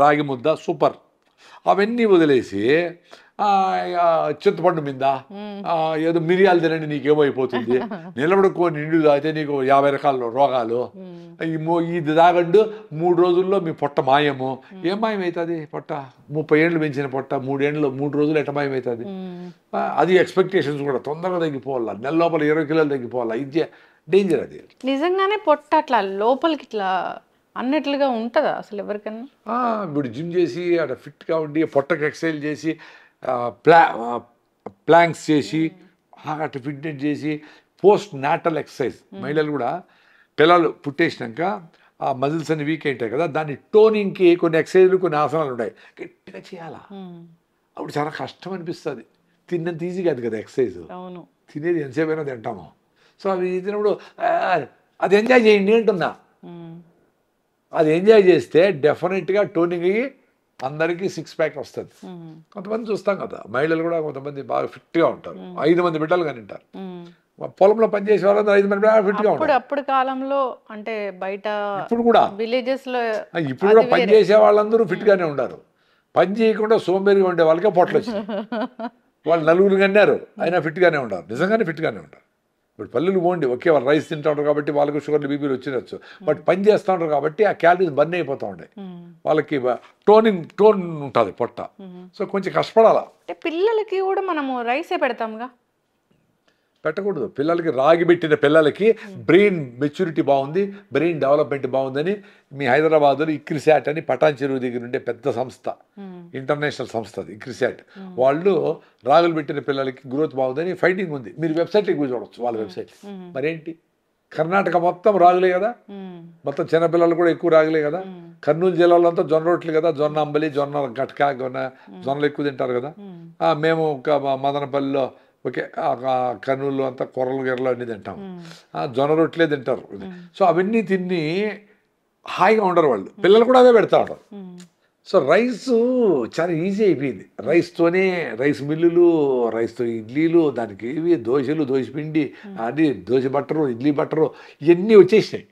రాగి ముద్ద సూపర్, అవన్నీ వదిలేసి చింతపండు మీద ఏదో మిరియాలు తినండి నీకేమైపోతుంది, నిలబడుకొని నిండు తాగితే నీకు 50 రకాల రోగాలు, ఇది తాగండు 3 రోజుల్లో మీ పొట్ట మాయము. ఏం మాయమవుతుంది పొట్ట? 30 ఏళ్ళు పెంచిన పొట్ట 3 రోజులు ఎట్ట మాయమవుతుంది? అది ఎక్స్పెక్టేషన్స్ కూడా తొందరగా తగ్గిపోవాలా, నెల లోపల 20 కిలోలు తగ్గిపోవాలా, ఇది డేంజర్. అది నిజంగానే పొట్ట అట్లా లోపలికి ఇట్లా అన్నట్లుగా ఉంటుందా అసలు ఎవరికన్నా? ఇప్పుడు జిమ్ చేసి అట్లా ఫిట్గా ఉండి పొట్టకి ఎక్సర్సైజ్ చేసి ప్లాంక్స్ చేసి అట్లా ఫిట్నెస్ చేసి పోస్ట్ నాటల్ ఎక్సర్సైజ్, మహిళలు కూడా పిల్లలు పుట్టేసినాక ఆ మజిల్స్ అన్ని వీక్ ఉంటాయి కదా, దాన్ని టోనింగ్కి కొన్ని ఎక్సర్సైజ్లు, కొన్ని ఆసనాలు ఉంటాయి, గట్టిగా చేయాలా. అప్పుడు చాలా కష్టం అనిపిస్తుంది. తిన్నంత ఈజీ కాదు కదా ఎక్సర్సైజ్, తినేది ఎంతసేపు అయినా తింటాము. సో అవి తిన్నప్పుడు అది ఎంజాయ్ చేయండి అంటున్నా. అది ఎంజాయ్ చేస్తే డెఫినెట్గా టోనింగ్ అయ్యి అందరికీ 6 ప్యాక్ వస్తుంది. కొంతమంది చూస్తాం కదా, మహిళలు కూడా కొంతమంది బాగా ఫిట్గా ఉంటారు, 5 మంది బిడ్డలు కానీ ఉంటారు. పొలంలో పనిచేసే వాళ్ళు 5 మంది ఫిట్గా ఉంటారు. అప్పుడు కాలంలో అంటే బయట ఇప్పుడు కూడా విలేజెస్ లో ఇప్పుడు కూడా పనిచేసే వాళ్ళందరూ ఫిట్గానే ఉన్నారు. పని చేయకుండా సోంబేరిగా ఉండే వాళ్ళకే పొట్టలు వచ్చినాయి. వాళ్ళు 4 కన్నారు అయినా ఫిట్గానే ఉంటారు, నిజంగానే ఫిట్గానే ఉంటారు. ఇప్పుడు పల్లెలు పోండి, ఓకే వాళ్ళు రైస్ తింటూ ఉంటారు కాబట్టి వాళ్ళకి షుగర్లు, బీపీలు వచ్చినచ్చు, బట్ పని చేస్తూ ఉంటారు కాబట్టి ఆ క్యాలరీస్ బర్న్ అయిపోతూ ఉంటాయి. వాళ్ళకి టోన్ ఉంటుంది పొట్ట. సో కొంచెం కష్టపడాలా. అంటే పిల్లలకి కూడా మనము రైసే పెడతాంగా, పెట్టకూడదు. పిల్లలకి రాగి పెట్టిన పిల్లలకి బ్రెయిన్ మెచ్యూరిటీ బాగుంది, బ్రెయిన్ డెవలప్మెంట్ బాగుందని మీ హైదరాబాద్లో ఇక్రిసాట్ అని పటాన్ చెరువు దగ్గర ఉండే పెద్ద సంస్థ, ఇంటర్నేషనల్ సంస్థ అది ఇక్రిసాట్. వాళ్ళు రాగులు పెట్టిన పిల్లలకి గ్రోత్ బాగుందని ఫైటింగ్ ఉంది. మీరు వెబ్సైట్కి పోయి చూడవచ్చు వాళ్ళ వెబ్సైట్. మరేంటి కర్ణాటక మొత్తం రాగులే కదా, మొత్తం చిన్నపిల్లలు కూడా ఎక్కువ రాగులే కదా. కర్నూలు జిల్లాలో అంతా జొన్న రొట్టెలు కదా, జొన్న అంబలి, జొన్న గట్క, జొన్నలు ఎక్కువ తింటారు కదా. మేము మదనపల్లిలో ఓకే, కర్నూలు అంతా కొర్రలు గిర్రలు అన్నీ తింటాం, జొన్న రొట్టెలే తింటారు. సో అవన్నీ తిని హాయిగా ఉండరు వాళ్ళు, పిల్లలు కూడా అవే పెడతా ఉంటారు. సో రైస్ చాలా ఈజీ అయిపోయింది. రైస్తోనే రైస్ మిల్లులు, రైస్తో ఇడ్లీలు, దానికి ఇవి దోశలు, దోశపిండి, అది దోశ బట్టరు, ఇడ్లీ బట్టరు, ఇవన్నీ వచ్చేసినాయి.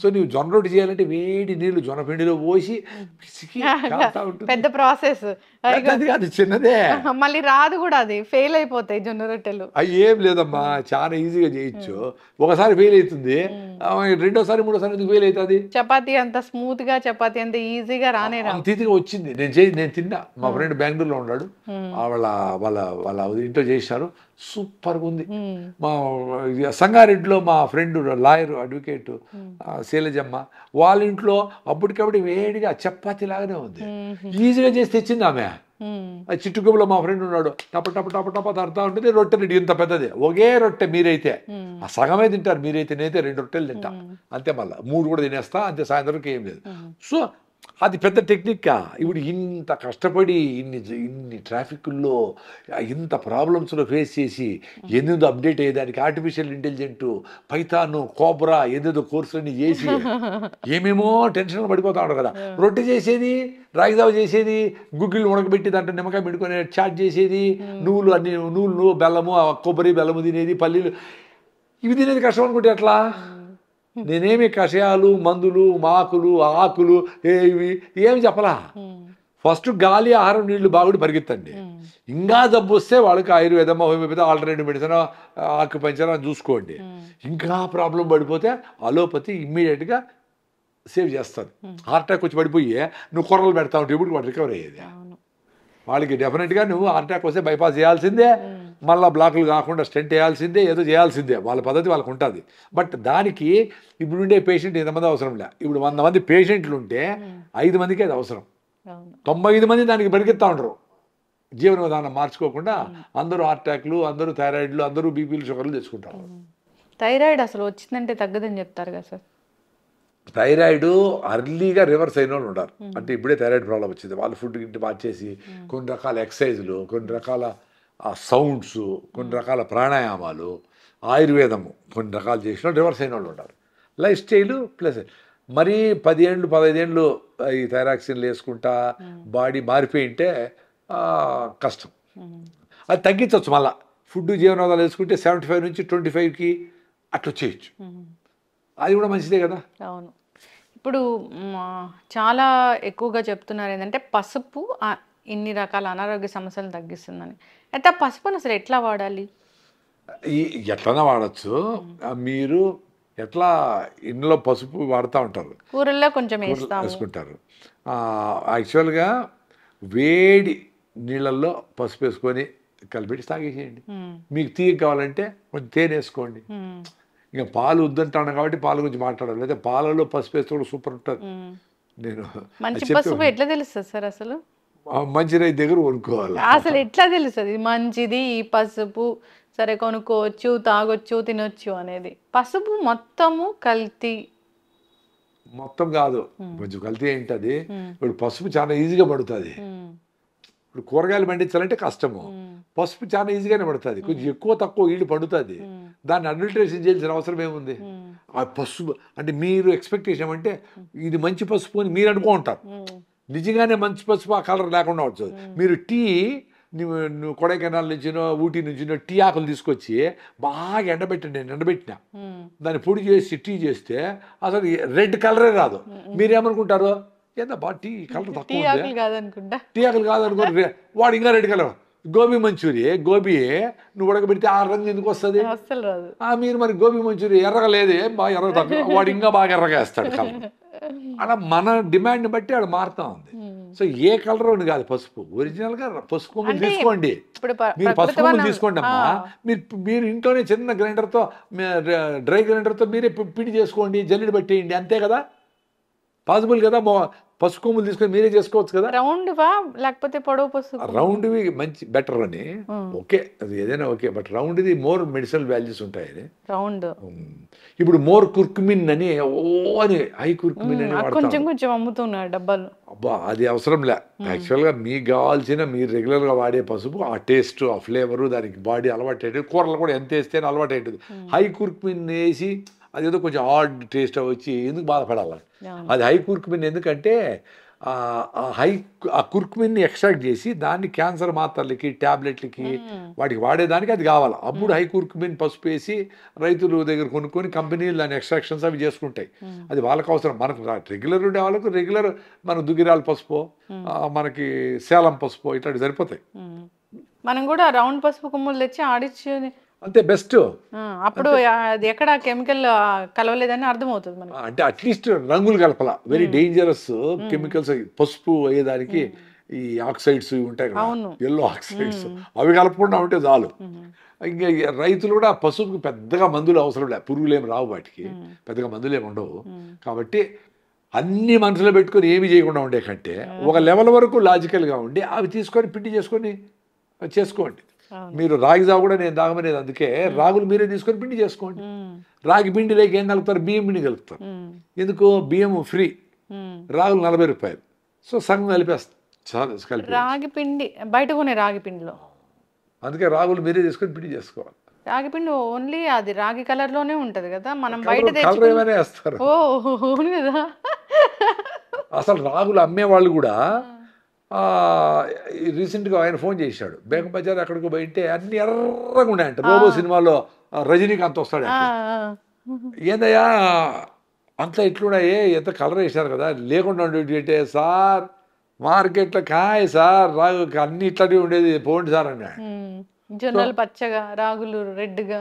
సో నువ్వు జొన్న రొట్టె చేయాలంటే వేడి నీళ్ళు జొన్న పిండిలో పోసి పిసికి కాస్తా ఉంటుంది. పెద్ద ప్రాసెస్ అది చిన్నదే, మళ్ళీ రాదు కూడా, అది ఫెయిల్ అయిపోతాయి జొన్న రొట్టెలు. అవి ఏం లేదమ్మా, చాలా ఈజీగా చేయొచ్చు. ఒకసారి ఫెయిల్ అవుతుంది, రెండోసారి మూడోసారి ఎందుకు ఫెయిల్ అవుతుంది? చపాతీ అంత స్మూత్ గా, చపాతీ అంత ఈజీగా రానే రా. అంత ఈజీగా వచ్చింది. నేను తిన్నా, మా ఫ్రెండ్ బెంగళూరులో ఉన్నాడు, వాళ్ళ వాళ్ళ వాళ్ళ ఇంట్లో చేశారు, సూపర్గా ఉంది. మా సంగారెడ్డిలో మా ఫ్రెండ్ లాయర్, అడ్వకేట్ శైలజమ్మ, వాళ్ళ ఇంట్లో అప్పటికప్పుడు వేడిగా చపాతీ లాగానే ఉంది, ఈజీగా చేసి తెచ్చింది ఆమె. చిట్టుగుబలో మా ఫ్రెండ్ ఉన్నాడు, టప టప టప టప తడతా ఉంటుంది, రొట్టె రెడ్డి ఇంత పెద్దది, ఒకే రొట్టె. మీరైతే ఆ సగమే తింటారు, మీరైతే నేనైతే 2 రొట్టెలు తింటా అంతే, మళ్ళీ 3 కూడా తినేస్తా అంతే, సాయంత్రంకి ఏం లేదు. సో అది పెద్ద టెక్నిక్కా. ఇప్పుడు ఇంత కష్టపడి ఇన్ని ట్రాఫిక్ల్లో ఇంత ప్రాబ్లమ్స్లో ఫేస్ చేసి ఎన్నెందో అప్డేట్ అయ్యేదానికి ఆర్టిఫిషియల్ ఇంటెలిజెంట్, పైథాను, కోబ్రా, ఏదేదో కోర్సులన్నీ చేసి ఏమేమో టెన్షన్లు పడిపోతా ఉంటారు కదా. రొట్టె చేసేది, రాగిదావ చేసేది, గుగ్గిళ్ళు ఉడకబెట్టి దాంట్లో నిమ్మకాయ పెట్టుకునే చాట్ చేసేది, నువ్వులు బెల్లము, కొబ్బరి బెల్లము తినేది, పల్లీలు ఇవి తినేది కష్టం అనుకుంటే ఎట్లా? నేనేమి కషాయాలు, మందులు, మాకులు, ఆకులు ఇవి ఏమి చెప్పలా. ఫస్ట్ గాలి, ఆహారం, నీళ్లు బాగుండి పరిగెత్తండి. ఇంకా జబ్బు వస్తే వాళ్ళకి ఆయుర్వేదం, హోమియోపతి, ఆల్టర్నేటివ్ మెడిసిన్, ఆక్యుపంచర్ చూసుకోండి. ఇంకా ప్రాబ్లం పడిపోతే అలోపతి ఇమ్మీడియట్గా సేవ్ చేస్తారు. హార్ట్ అటాక్ వచ్చి పడిపోయి నువ్వు కొర్రలు పెడతా ఉంటే ఇప్పుడు వాడు రికవర్ అయ్యేది. వాళ్ళకి డెఫినెట్గా నువ్వు హార్ట్ అటాక్ వస్తే బైపాస్ చేయాల్సిందే, మళ్ళీ బ్లాకులు కాకుండా స్టెంట్ వేయాల్సిందే, ఏదో చేయాల్సిందే, వాళ్ళ పద్ధతి వాళ్ళకు ఉంటుంది. బట్ దానికి ఇప్పుడు ఉండే పేషెంట్ ఇంతమంది అవసరం లే. ఇప్పుడు 100 మంది పేషెంట్లు ఉంటే 5 మందికి అది అవసరం, 95 మంది దానికి పరిగెత్తా ఉంటారు. జీవన విధానం మార్చుకోకుండా అందరూ హార్ట్ అటాక్లు, అందరూ థైరాయిడ్లు, అందరూ బీపీలు, షుగర్లు తెచ్చుకుంటారు. థైరాయిడ్ అసలు వచ్చిందంటే తగ్గదని చెప్తారు కదా సార్. థైరాయిడ్ అర్లీగా రివర్స్ అయిన వాళ్ళు ఉన్నారు. అంటే ఇప్పుడే థైరాయిడ్ ప్రాబ్లం వచ్చింది, వాళ్ళు ఫుడ్ గిట్టి మార్చేసి కొన్ని రకాల ఎక్సర్సైజులు, కొన్ని రకాల సౌండ్స్, కొన్ని రకాల ప్రాణాయామాలు, ఆయుర్వేదము కొన్ని రకాలు చేసిన రివర్స్ అయిన వాళ్ళు ఉంటారు. లైఫ్ స్టైలు ప్లస్ మరీ 10 ఏళ్ళు 15 ఏళ్ళు ఈ థైరాక్సిన్లు వేసుకుంటా బాడీ మారిపోయింటే కష్టం. అది తగ్గించవచ్చు. మళ్ళీ ఫుడ్, జీవనోధాలు వేసుకుంటే 75 నుంచి 25కి అట్లా చేయొచ్చు. అది కూడా మంచిదే కదా. అవును. ఇప్పుడు చాలా ఎక్కువగా చెప్తున్నారు ఏంటంటే పసుపు ఇన్ని రకాల అనారోగ్య సమస్యలు తగ్గిస్తుందని. అయితే ఆ పసుపుని అసలు ఎట్లా వాడాలి? ఎట్లనా వాడచ్చు. మీరు ఎట్లా ఇంట్లో పసుపు వాడుతూ ఉంటారు, కూరల్లో కొంచెం వేసుకుంటారు. యాక్చువల్గా వేడి నీళ్ళల్లో పసుపు వేసుకొని కలిపెట్టి తాగేసేయండి. మీకు తీగ కావాలంటే కొంచెం తేనె వేసుకోండి. ఇంకా పాలు వద్దంటాను కాబట్టి పాల గురించి మాట్లాడాలి, అయితే పాలలో పసుపు వేస్తే కూడా సూపర్ ఉంటుంది. నేను మంచి పసుపు ఎట్లా తెలుస్తుంది సార్ అసలు? మంచి రైతు దగ్గర కొనుక్కోవాలి. అసలు ఎట్లా తెలుస్తుంది మంచిది ఈ పసుపు, సరే కొనుక్కోవచ్చు, తాగొచ్చు, తినొచ్చు అనేది? పసుపు మొత్తము కల్తీ మొత్తం కాదు, కొంచెం కల్తీ ఏంటది. ఇప్పుడు పసుపు చాలా ఈజీగా పడుతుంది. ఇప్పుడు కూరగాయలు పండించాలంటే కష్టము, పసుపు చాలా ఈజీగానే పడుతుంది. కొంచెం ఎక్కువ తక్కువ ఈళ్ళు పండుతుంది, దాన్ని అడల్టరేషన్ చేయాల్సిన అవసరం ఏముంది? ఆ పసుపు అంటే మీరు ఎక్స్పెక్టేషన్ అంటే ఇది మంచి పసుపు అని మీరు అనుకో ఉంటారు. నిజంగానే మంచి పసుపు ఆ కలర్ లేకుండా వచ్చు. మీరు టీ నువ్వు కొడైకెనాల్ నుంచినో ఊటీ నుంచినో టీ ఆకులు తీసుకొచ్చి బాగా ఎండబెట్టండి, నేను ఎండబెట్టిన దాన్ని పొడి చేసి టీ చేస్తే అసలు రెడ్ కలరే రాదు. మీరేమనుకుంటారు, ఏందా బా టీ కలర్ తక్కువ, టీ ఆకులు కాదనుకో, వాడు ఇంకా రెడ్ కలర్. గోబీ మంచూరి, గోబీ నువ్వు ఉడకబెడితే ఆ రంగు ఎందుకు వస్తుంది? మీరు మరి గోబీ మంచూరి ఎర్రగా లేదే, బాగా ఎర్ర తక్కువ, వాడు ఇంకా బాగా ఎర్రగా వేస్తాడు కలర్. అలా మన డిమాండ్ని బట్టి ఆడ మారుతా ఉంది. సో ఏ కలర్ అని కాదు, పసుపు ఒరిజినల్గా పసుపు కొమ్ములు తీసుకోండి. మీరు పసుపు కొమ్ములు తీసుకోండి అమ్మా. మీరు ఇంట్లోనే చిన్న గ్రైండర్తో, డ్రై గ్రైండర్తో మీరే పిండి చేసుకోండి, జల్లెడ పెట్టేయండి, అంతే కదా, పాసిబుల్ కదా. పసుపు కొమ్ములు తీసుకొని మీరే చేసుకోవచ్చు కదా. రౌండ్ వా లేకపోతే పొడవు పసుపు? రౌండ్వి మంచి బెటర్ అని, ఓకే అది ఏదైనా ఓకే, బట్ రౌండ్ది మోర్ మెడిసినల్ వాల్యూస్ ఉంటాయని. రౌండ్ ఇప్పుడు మోర్ కుర్కుమిన్ అని అని హై కుర్కుమిన్ అని కొంచెం వాడతాం. కొంచెం అమ్ముతున్నారు డబ్బాలు. అబ్బా అది అవసరంలే. యాక్చువల్గా మీకు కావాల్సిన మీరు రెగ్యులర్గా వాడే పసుపు, ఆ టేస్ట్, ఆ ఫ్లేవరు, దానికి బాడీ అలవాటు అయ్యేది, కూరలు కూడా ఎంత వేస్తే అలవాటు అయ్యేది. హై కుర్కుమిన్ వేసి అదేదో కొంచెం ఆడ్ టేస్ట్ వచ్చి ఎందుకు బాధపడాలి. అది హై కుర్కుమిన్ ఎందుకంటే ఆ కుర్కుమిన్ని ఎక్స్ట్రాక్ట్ చేసి దాన్ని క్యాన్సర్ మాత్రలకి, ట్యాబ్లెట్లకి, వాటికి వాడేదానికి అది కావాలి. అప్పుడు హై కుర్కుమిన్ పసుపు వేసి రైతుల దగ్గర కొనుక్కొని కంపెనీలు దాని ఎక్స్ట్రాక్షన్స్ అవి చేసుకుంటాయి. అది వాళ్ళకి అవసరం. మనకు రెగ్యులర్ ఉండే వాళ్ళకు రెగ్యులర్ మనకు దుగ్గిరాల పసుపు, మనకి సేలం పసుపు ఇట్లాంటివి సరిపోతాయి. మనం కూడా రౌండ్ పసుపు కొమ్ములు తెచ్చి ఆడిచ్చి అంతే బెస్ట్. అప్పుడు అది ఎక్కడ కెమికల్ కలవలేదని అర్థమవుతుంది మనకి. అంటే అట్లీస్ట్ రంగులు కలపాల. వెరీ డేంజరస్ కెమికల్స్ పసుపు అయ్యేదానికి ఈ ఆక్సైడ్స్ ఉంటాయి కదా, ఎల్లో ఆక్సైడ్స్, అవి కలపకుండా ఉంటే చాలు. ఇంకా రైతులు కూడా పసుపుకి పెద్దగా మందులు అవసరం లేదు, పురుగులు ఏమి రావు వాటికి, పెద్దగా మందులు ఏమి ఉండవు. కాబట్టి అన్ని మనసులో పెట్టుకొని ఏమి చేయకుండా ఉండే కంటే ఒక లెవెల్ వరకు లాజికల్గా ఉండి అవి తీసుకొని పిండి చేసుకొని చేసుకోండి. మీరు రాగి జావ కూడా నేను తాగమనేది అందుకే, రాగులు మీరే తీసుకొని పిండి చేసుకోండి. రాగి పిండిలోకి ఏం కలుపుతారు? బియ్యం పిండి కలుపుతారు. ఎందుకు? బియ్యం ఫ్రీ, రాగులు 40 రూపాయలు, సో సగం కలిపేస్తారు. రాగి పిండి బయట కొనే రాగి పిండిలో, అందుకే రాగులు మీరే తీసుకొని పిండి చేసుకోవాలి. రాగి పిండి ఓన్లీ అది రాగి కలర్ లోనే ఉంటది కదా, మనం బయట కలర్ ఏమైనా వేస్తారు. కదా అసలు రాగులు అమ్మే వాళ్ళు కూడా రీసెంట్గా ఆయన ఫోన్ చేశాడు, బేగం బజార్ అక్కడికి పోయింటే అన్ని ఎర్రగా ఉన్నాయంట. రోబో సినిమాలో రజనీకాంత్ వస్తాడు, ఏందయ్యా అంతా ఇట్లున్నాయి, ఎంత కలర్ వేసారు కదా, లేకుండా ఉండేటి సార్ మార్కెట్లో కాయ సార్, రాగు అన్ని ఇట్లాంటివి ఉండేది, పోండి సార్ అన్నాడు. జొన్నలు పచ్చగా, రాగులు రెడ్గా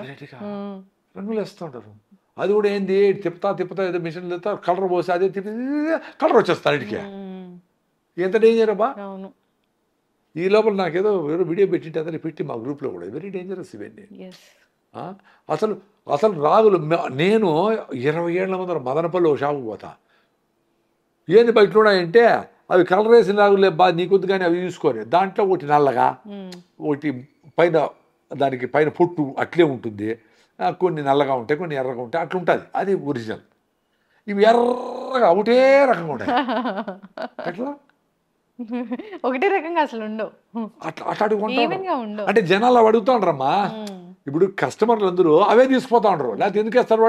రంగులు వేస్తుంటారు. అది కూడా ఏంది, తిప్పుతా ఏదో మిషన్ తిప్పుతా కలర్ పోసి అదే తిప్పి కలర్ వచ్చేస్తారు ఇంటికి. ఎంత డేంజర్ అబ్బా. ఈ లోపల నాకేదో వేరే వీడియో పెట్టింటే అతను పెట్టి మా గ్రూప్లో కూడా, వెరీ డేంజరస్ ఇవన్నీ. అసలు రాగులు నేను 20 ఏళ్ల ముందర మదనపల్లి ఒక షాపుకి పోతా, ఏంది బయట ఉన్నాయంటే అవి కలర్ వేసిన రాగులే బా నీకొద్దు కానీ అవి చూసుకొని, దాంట్లో ఒకటి నల్లగా, ఒకటి పైన దానికి పైన పొట్టు అట్లే ఉంటుంది, కొన్ని నల్లగా ఉంటాయి, కొన్ని ఎర్రగా ఉంటాయి, అట్లా ఉంటుంది, అది ఒరిజినల్. ఇవి ఎర్రగా ఒకటే రకంగా ఉంటాయి, అట్లా ఒకటే రకంగా అసలు ఉండవు, అట్లాంటివి ఉండవు. అంటే జనాలు అవి అడుగుతా ఉంటారమ్మా. ఇప్పుడు కస్టమర్లు అందరూ అవే తీసుకుపోతా ఉంటారు, లేకపోతే ఎందుకు వేస్తారు?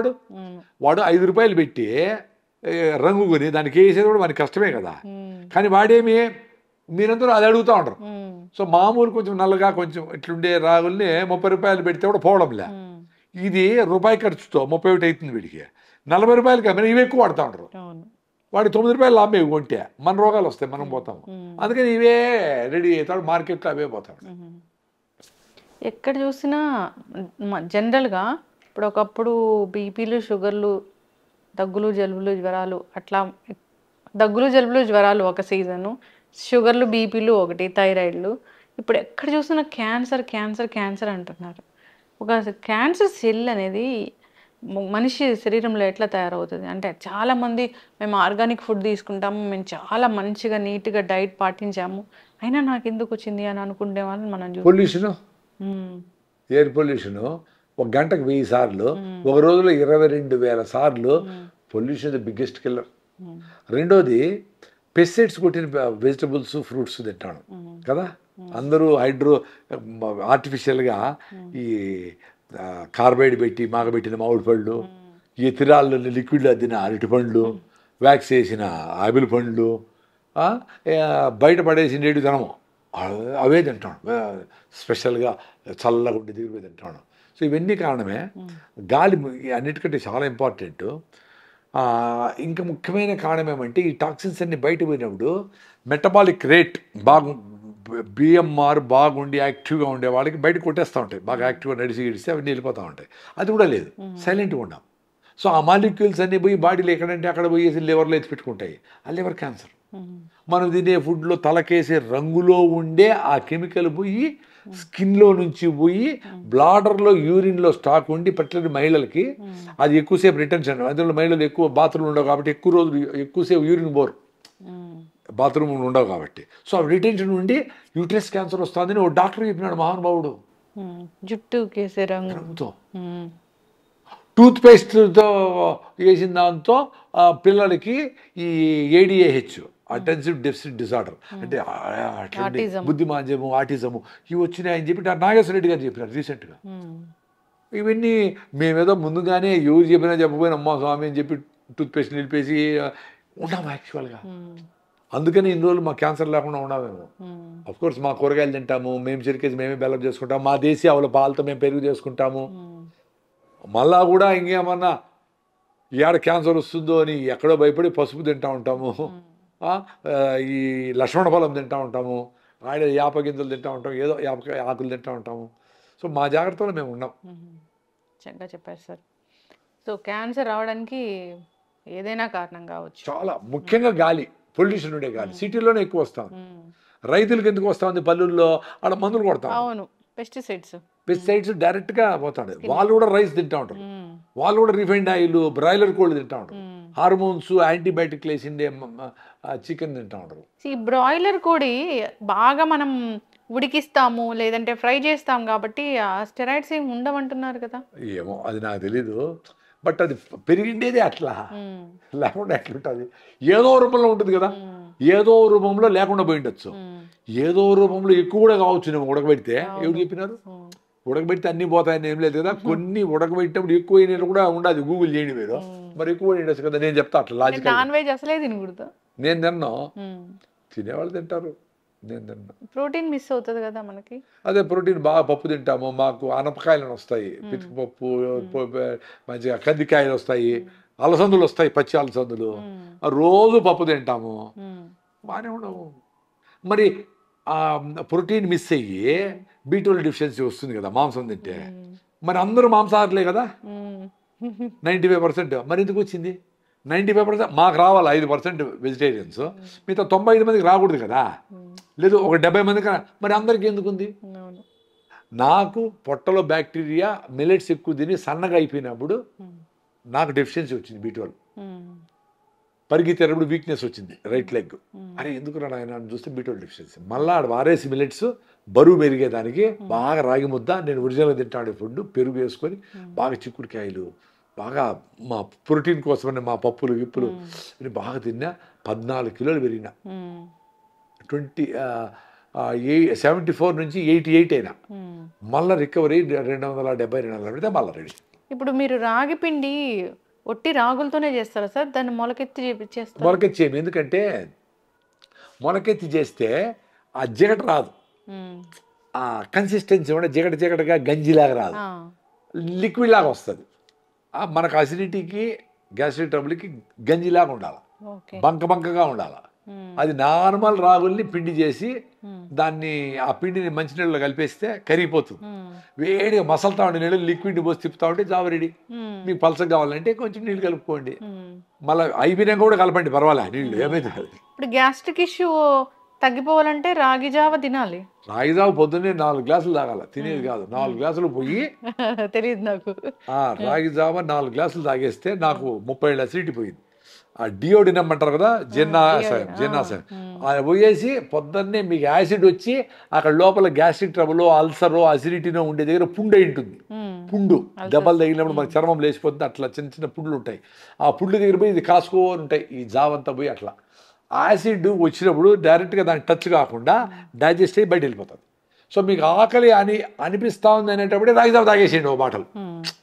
వాడు 5 రూపాయలు పెట్టి రంగు కొని దానికి వేసేది కూడా మనకి కష్టమే కదా. కానీ వాడేమి, మీరందరూ అది అడుగుతూ ఉంటారు. సో మామూలు కొంచెం నల్లగా కొంచెం ఇట్లుండే రాగుల్ని 30 రూపాయలు పెడితే కూడా పోవడంలే. ఇది రూపాయి ఖర్చుతో 31 అవుతుంది వీడికి, 40 రూపాయలకి మరి ఇవి ఎక్కువ వాడుతూ ఉంటారు. వాడు 9 రూపాయలు లాభం ఇవి కొంటే మన రోగాలు వస్తాయి, మనం పోతాము. అందుకని ఇవే రెడీ అవుతాడు, మార్కెట్లో అవే పోతాడు. ఎక్కడ చూసినా జనరల్గా ఇప్పుడు ఒకప్పుడు బీపీలు, షుగర్లు, దగ్గులు, జలుబులు, జ్వరాలు, అట్లా దగ్గులు, జలుబులు, జ్వరాలు ఒక సీజను, షుగర్లు, బీపీలు ఒకటి, థైరాయిడ్లు. ఇప్పుడు ఎక్కడ చూసినా క్యాన్సర్ క్యాన్సర్ క్యాన్సర్ అంటున్నారు. ఒక క్యాన్సర్ సెల్ అనేది మనిషి శరీరంలో ఎట్లా తయారవుతుంది అంటే, చాలామంది మేము ఆర్గానిక్ ఫుడ్ తీసుకుంటాము, మేము చాలా మంచిగా నీట్గా డైట్ పాటించాము, అయినా నాకు ఎందుకు వచ్చింది అని అనుకునే వాళ్ళని మనం చూస్తాం. పొల్యూషను, ఎయిర్ పొల్యూషను ఒక గంటకు 1000 సార్లు, ఒక రోజులో 22,000 సార్లు. Pollution the biggest killer. రెండోది పెస్టిసైడ్స్ కొట్టిన వెజిటబుల్స్, ఫ్రూట్స్ తింటాను కదా. అందరూ ఆర్టిఫిషియల్గా ఈ కార్బైడ్ పెట్టి మాగబెట్టిన మామిడి పళ్ళు, ఈ తిరాళ్ళు లిక్విడ్లు అద్దిన అరటి పండ్లు, వ్యాక్స్ వేసిన ఆపిల్ పండ్లు, బయట పడేసి నేడు తినము, అవే తింటాను. స్పెషల్గా చల్లగా ఉండి దిగుబడి తింటాను. సో ఇవన్నీ కారణమే. గాలి అన్నిటికంటే చాలా ఇంపార్టెంట్. ఇంకా ముఖ్యమైన కారణం ఏమంటే, ఈ టాక్సిన్స్ అన్ని బయట పోయినప్పుడు మెటబాలిక్ రేట్ బిఎంఆర్ బాగుండి యాక్టివ్గా ఉండే వాళ్ళకి బయట కొట్టేస్తూ ఉంటాయి, బాగా యాక్టివ్గా నడిచి అవన్నీ వెళ్ళిపోతూ ఉంటాయి. అది కూడా లేదు, సైలెంట్గా ఉన్నాం. సో ఆ మాలిక్యూల్స్ అన్నీ పోయి బాడీలో ఎక్కడంటే అక్కడ పోయేసి లివర్లో ఎత్తి పెట్టుకుంటాయి, ఆ లివర్ క్యాన్సర్. మనం తినే ఫుడ్లో తలకేసే రంగులో ఉండే ఆ కెమికల్ పోయి స్కిన్లో నుంచి పోయి బ్లాడర్లో, యూరిన్లో స్టాక్ ఉండి పర్టికులర్ మహిళలకి అది ఎక్కువసేపు రిటెన్షన్. అందులో మహిళలు ఎక్కువ బాత్రూమ్లు ఉండవు కాబట్టి ఎక్కువ రోజులు ఎక్కువసేపు యూరిన్ బోర్. బాత్రూమ్ ఉండవు కాబట్టి. సో ఆ రిటెన్షన్ ఉండి యూట్రస్ క్యాన్సర్ వస్తుందని ఓ డాక్టర్ చెప్పినాడు మహానుభావుడు. జుట్టు కేసే రంగుతో టూత్ పేస్ట్తో వేసిన దాంతో పిల్లలకి ఈ ADHD అటెన్సివ్ డెఫిసిట్ డిసార్డర్ అంటే అట్లా బుద్ధిమాంద్యము ఆటిజము ఇవి వచ్చినాయని చెప్పి నాగేశ్వర రెడ్డి గారు చెప్పినారు రీసెంట్గా. ఇవన్నీ మేమేదో ముందుగానే ఎవరు చెప్పినా చెప్పకపోయినా అమ్మా స్వామి అని చెప్పి టూత్ పేస్ట్ నిలిపేసి ఉన్నాము యాక్చువల్గా. అందుకని ఇన్ని రోజులు మా క్యాన్సర్ లేకుండా ఉన్నామేమో. కోర్స్ మా కూరగాయలు తింటాము, మేము చిరికేసి మేమే బెల్లం చేసుకుంటాము, మా దేశీ ఆవుల పాలతో మేము పెరుగు చేసుకుంటాము. మళ్ళా కూడా ఇంకేమన్నా ఏడ క్యాన్సర్ వస్తుందో అని ఎక్కడో భయపడి పసుపు తింటూ ఉంటాము, ఈ లక్ష్మణ ఫలం తింటూ ఉంటాము, ఆడ యాప గింజలు తింటూ ఉంటాం, ఏదో యాపకాయ ఆకులు తింటూ ఉంటాము. సో మా జాగ్రత్తలో మేము ఉన్నాం. చక్కగా చెప్పారు సార్. సో క్యాన్సర్ రావడానికి ఏదైనా కారణం కావచ్చు. చాలా ముఖ్యంగా గాలి, పొల్యూషన్ ఉండే గాలి సిటీలోనే ఎక్కువ వస్తాం. రైతులకు ఎందుకు వస్తా ఉంది? పల్లెల్లో ఆడ మందులు కొడతాం. అవును, పెస్టిసైడ్స్ డైరెక్ట్గా పోతాడు. వాళ్ళు కూడా రైస్ తింటూ ఉంటారు, వాళ్ళు కూడా రిఫైండ్ ఆయిల్, బ్రాయిలర్ కోళ్ళు తింటూ ఉంటారు, హార్మోన్స్ యాంటీబయాటిక్ వేసిండే చికెన్ తింటూ ఉంటారు. ఈ బ్రాయిలర్ కోడి బాగా మనం ఉడికిస్తాము లేదంటే ఫ్రై చేస్తాం కాబట్టి ఆ స్టెరాయిడ్స్ ఏమి ఉండవంటున్నారు కదా. ఏమో అది నాకు తెలీదు, బట్ అది పెరిగిండేదే అట్లా, లేకుండా ఎట్లుంటుంది? ఏదో రూపంలో ఉంటుంది కదా, ఏదో రూపంలో లేకుండా పోయి ఉండొచ్చు, ఏదో రూపంలో ఎక్కువ కూడా కావచ్చు. నేను ఉడకబెడితే ఎవరు చెప్పినారు? ఉడకబెడితే అన్ని పోతాయని ఏం లేదు కదా. కొన్ని ఉడకబెట్టినప్పుడు ఎక్కువ అయినట్టు కూడా ఉండదు. గూగుల్ చేయండి మీరు, మరి ఎక్కువ ఉండొచ్చు కదా. నేను చెప్తా అట్లా లాజిక్. నాన్ వెజ్ అసలే తినకూడదు. నేను తిన్నా, తినేవాళ్ళు తింటారు, నేను తిన్నా. ప్రోటీన్ మిస్ అవుతుంది కదా మనకి. అదే ప్రోటీన్ బాగా పప్పు తింటాము, మాకు అనపకాయలు వస్తాయి, పితికిపప్పు, మంచిగా కందికాయలు వస్తాయి, అలసందులు వస్తాయి, పచ్చి అలసందులు, రోజు పప్పు తింటాము, బాగానే ఉండవు. మరి ఆ ప్రోటీన్ మిస్ అయ్యి B12 డెఫిషియన్సీ వస్తుంది కదా మాంసం తింటే. మరి అందరూ మాంసాహారులే కదా 95%. మరి ఎందుకు వచ్చింది 95%? మాకు రావాలి 5% వెజిటేరియన్స్, మిగతా 95 మందికి రాకూడదు కదా, లేదు ఒక 70 మందికి. మరి అందరికీ ఎందుకు ఉంది? నాకు పొట్టలో బ్యాక్టీరియా మిల్లెట్స్ ఎక్కువ తిని సన్నగా అయిపోయినప్పుడు నాకు డెఫిషియన్సీ వచ్చింది B12. పరిగెత్తేటప్పుడు వీక్నెస్ వచ్చింది రైట్ లెగ్. అరే ఎందుకు రాయన చూస్తే B12 డెఫిషియన్సీ. మళ్ళీ ఆడ వారేసి మిల్లెట్స్ బరువు పెరిగేదానికి బాగా రాగి ముద్ద, నేను ఒరిజినల్గా తింటాడే ఫుడ్, పెరుగు వేసుకొని బాగా చిక్కుడుకాయలు, బాగా మా ప్రోటీన్ కోసమని మా పప్పులు గిప్పులు బాగా తిన్నా. 14 కిలోలు పెరిగిన. 74 నుంచి 88 అయినా. మళ్ళీ రికవరీ 270 240 మళ్ళీ రెడీ. ఇప్పుడు మీరు రాగి పిండి ఒట్టి రాగులతోనే చేస్తారా సార్? దాన్ని మొలకెత్తి చేస్తారు? మొలకెత్తి చేయము, ఎందుకంటే మొలకెత్తి చేస్తే ఆ జిగట రాదు, ఆ కన్సిస్టెన్సీ కూడా జిగటగా గంజిలాగా రాదు, లిక్విడ్ లాగా వస్తుంది. మనకు అసిడిటీకి గ్యాస్ట్రిక్ ట్రబుల్కి గంజిలాగా ఉండాలి, బంకగా ఉండాలి. అది నార్మల్ రాగుల్ని పిండి చేసి దాన్ని ఆ పిండిని మంచినీళ్ళలో కలిపేస్తే కరిగిపోతుంది. వేడిగా మసలుతా ఉండే నీళ్ళు లిక్విడ్ పోసి తిప్పుతా ఉంటే జావ రెడీ. మీకు పలసగా కావాలంటే కొంచెం నీళ్ళు కలుపుకోండి, మళ్ళీ అయిపోయినాక కూడా కలపండి, పర్వాలే నీళ్ళు ఏమైతే. ఇప్పుడు గ్యాస్ట్రిక్ ఇష్యూ తగ్గిపోవాలంటే రాగి జావ తినాలి. రాగి జావ పొద్దున్నే 4 గ్లాసులు తాగాల, తినేది కాదు. 4 గ్లాసులు పోయి తెలియదు నాకు. రాగి జావ 4 గ్లాసులు తాగేస్తే నాకు 30 ఏళ్ళ అసిడిటీ పోయింది. ఆ డియోడినం అంటారు కదా, జెన్నాశయం అది పోయేసి పొద్దున్నే మీకు యాసిడ్ వచ్చి అక్కడ లోపల గ్యాస్ట్రిక్ ట్రబుల్, అల్సరో, అసిడిటీనో ఉండే దగ్గర పుండు అయి ఉంటుంది. పుండు దెబ్బలు తగిలినప్పుడు మనకి చర్మం లేచిపోతుంది, అట్లా చిన్న చిన్న పుండ్లు ఉంటాయి. ఆ పుండ్లు దగ్గర పోయి ఇది కాసుకోని ఉంటాయి, ఈ జావంతా పోయి అట్లా యాసిడ్ వచ్చినప్పుడు డైరెక్ట్గా దానికి టచ్ కాకుండా డైజెస్ట్ అయ్యి బయట వెళ్ళిపోతుంది. సో మీకు ఆకలి అనిపిస్తూ ఉంది అనేటప్పుడే రాగి జావ తాగేసేయండి, ఓ బాటలు,